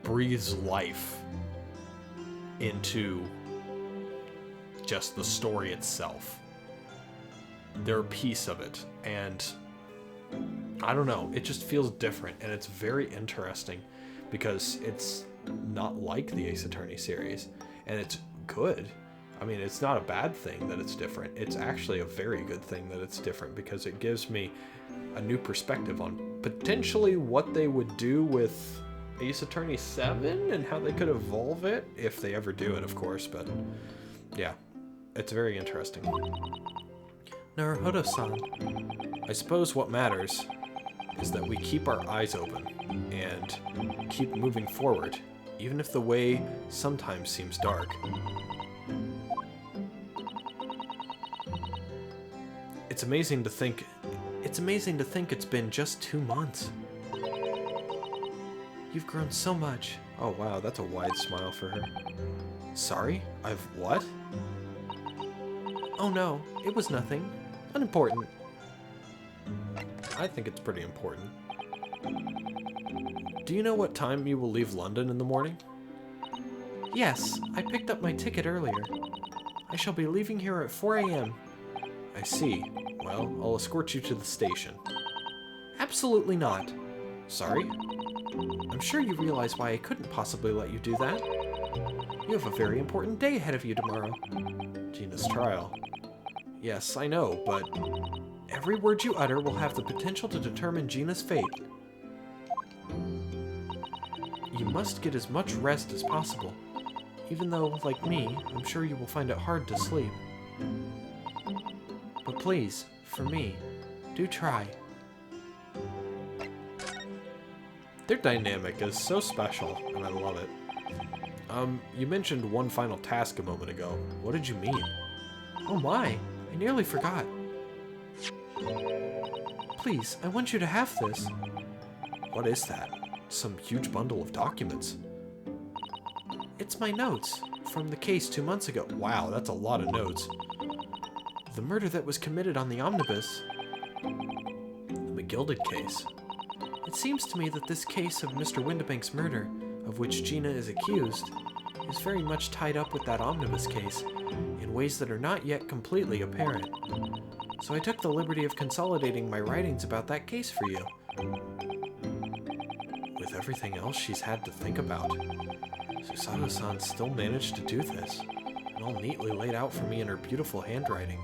breathes life into just the story itself. They're a piece of it, and I don't know, it just feels different, and it's very interesting because it's not like the Ace Attorney series, and it's good. I mean, it's not a bad thing that it's different. It's actually a very good thing that it's different because it gives me a new perspective on potentially what they would do with Ace Attorney 7 and how they could evolve it, if they ever do it, of course, but yeah, it's very interesting. Naruhodo-san. I suppose what matters is that we keep our eyes open and keep moving forward, even if the way sometimes seems dark. It's amazing to think it's been just 2 months. You've grown so much. Oh wow, that's a wide smile for her. Sorry? I've what? Oh no, it was nothing. Unimportant. I think it's pretty important. Do you know what time you will leave London in the morning? Yes, I picked up my ticket earlier. I shall be leaving here at 4 a.m. I see. Well, I'll escort you to the station. Absolutely not. Sorry? I'm sure you realize why I couldn't possibly let you do that. You have a very important day ahead of you tomorrow. Gina's trial. Yes, I know, but every word you utter will have the potential to determine Gina's fate. You must get as much rest as possible, even though, like me, I'm sure you will find it hard to sleep. But please, for me, do try. Their dynamic is so special, and I love it. You mentioned one final task a moment ago. What did you mean? Oh my, I nearly forgot. Please, I want you to have this. What is that? Some huge bundle of documents. It's my notes from the case 2 months ago. Wow, that's a lot of notes. The murder that was committed on the omnibus. The McGilded case. It seems to me that this case of Mr. Windibank's murder, of which Gina is accused, is very much tied up with that omnibus case in ways that are not yet completely apparent. So I took the liberty of consolidating my writings about that case for you. With everything else she's had to think about, Susato-san still managed to do this. all neatly laid out for me in her beautiful handwriting.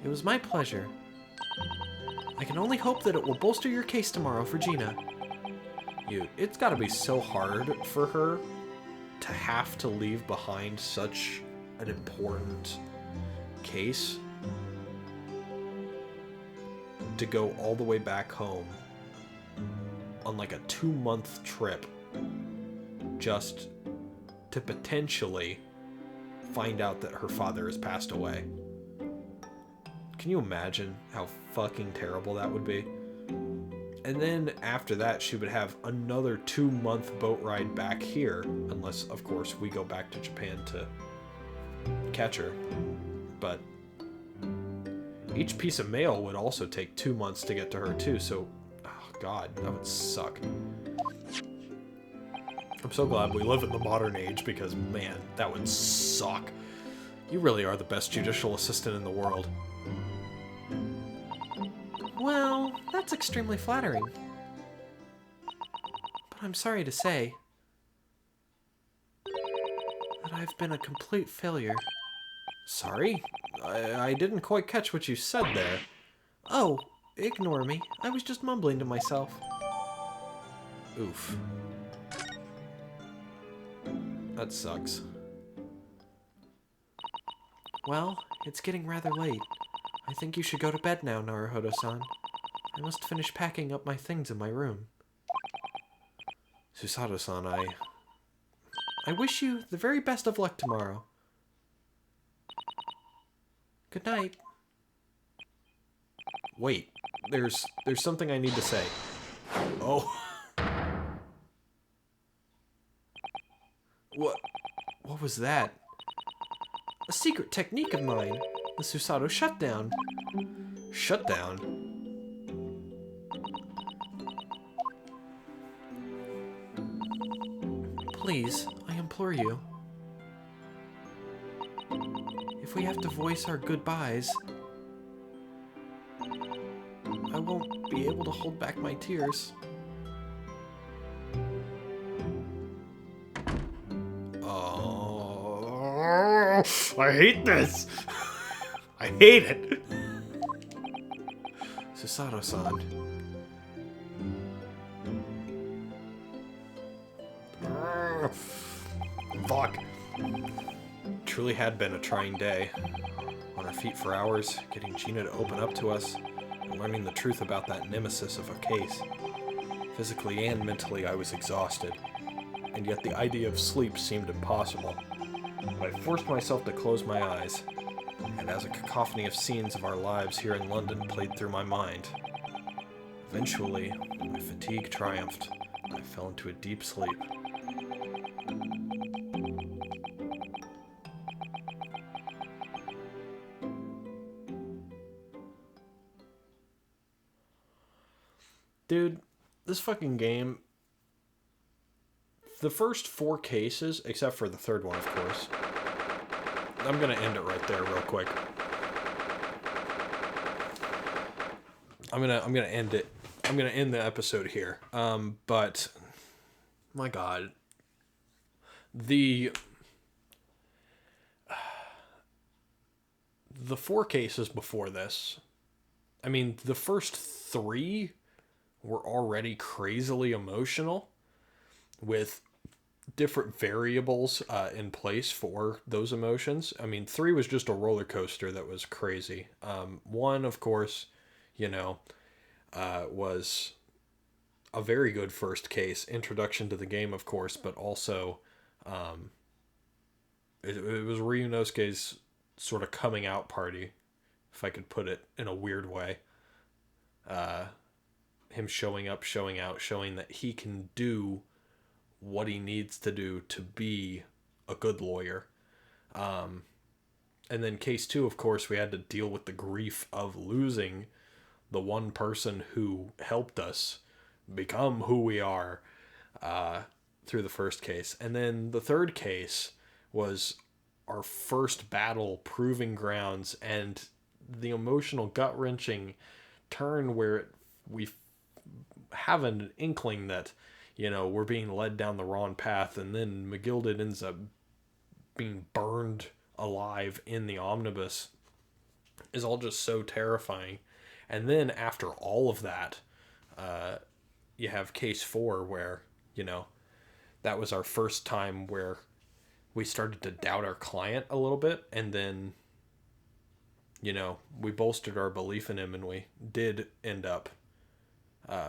It was my pleasure. I can only hope that it will bolster your case tomorrow for Gina. It's gotta be so hard for her to have to leave behind such an important case to go all the way back home on like a 2-month trip just to potentially find out that her father has passed away. Can you imagine how fucking terrible that would be? And then after that, she would have another 2-month boat ride back here, unless, of course, we go back to Japan to catch her. But each piece of mail would also take 2 months to get to her, too, so, oh god, that would suck. I'm so glad we live in the modern age, because, man, that would suck. You really are the best judicial assistant in the world. Well, that's extremely flattering. But I'm sorry to say that I've been a complete failure. Sorry? I didn't quite catch what you said there. Oh, ignore me. I was just mumbling to myself. Oof. That sucks. Well, it's getting rather late. I think you should go to bed now, Naruhodo-san. I must finish packing up my things in my room. Susato-san, I wish you the very best of luck tomorrow. Good night. Wait, there's something I need to say. Oh. What was that? A secret technique of mine. The Susato shutdown. Shutdown? Please, I implore you. If we have to voice our goodbyes, I won't be able to hold back my tears. Oh, I hate this. I hate it. Susato-san. Fuck. Truly had been a trying day. On our feet for hours, getting Gina to open up to us, and learning the truth about that nemesis of a case. Physically and mentally, I was exhausted, and yet the idea of sleep seemed impossible. But I forced myself to close my eyes, and as a cacophony of scenes of our lives here in London played through my mind, eventually, my fatigue triumphed, and I fell into a deep sleep. Dude, this fucking game, the first 4 cases, except for the third one, of course, I'm gonna end it right there real quick. I'm gonna end it. I'm gonna end the episode here. But my God, the 4 cases before this, I mean, the first 3 were already crazily emotional with different variables in place for those emotions. I mean, 3 was just a roller coaster that was crazy. 1, of course, was a very good first case, introduction to the game, of course, but also it was Ryunosuke's sort of coming out party, if I could put it in a weird way. Him showing up, showing out, showing that he can do what he needs to do to be a good lawyer. And then case 2, of course, we had to deal with the grief of losing the one person who helped us become who we are through the first case. And then the third case was our first battle, proving grounds, and the emotional gut-wrenching turn where we have an inkling that, we're being led down the wrong path, and then McGilded ends up being burned alive in the omnibus is all just so terrifying. And then after all of that, you have case 4 where, you know, that was our first time where we started to doubt our client a little bit, and then, you know, we bolstered our belief in him, and we did end up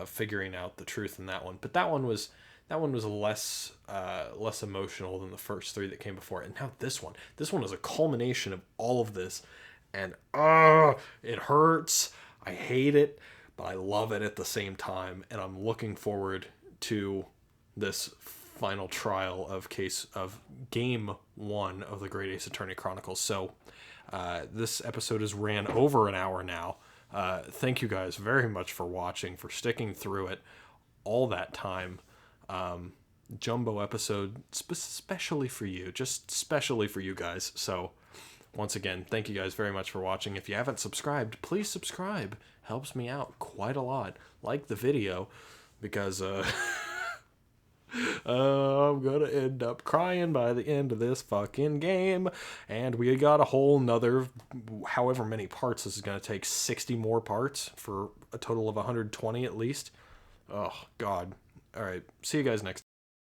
figuring out the truth in that one. But that one was less emotional than the first 3 that came before it. And now this one is a culmination of all of this, and it hurts. I hate it, but I love it at the same time, and I'm looking forward to this final trial of game 1 of the Great Ace Attorney Chronicles. So this episode has ran over an hour now. Thank you guys very much for watching, for sticking through it all that time. Jumbo episode especially for you, just specially for you guys. So once again, thank you guys very much for watching. If you haven't subscribed, please subscribe. Helps me out quite a lot. Like the video, because I'm gonna end up crying by the end of this fucking game. And we got a whole nother, however many parts this is gonna take, 60 more parts for a total of 120 at least. Oh, God. All right. See you guys next time.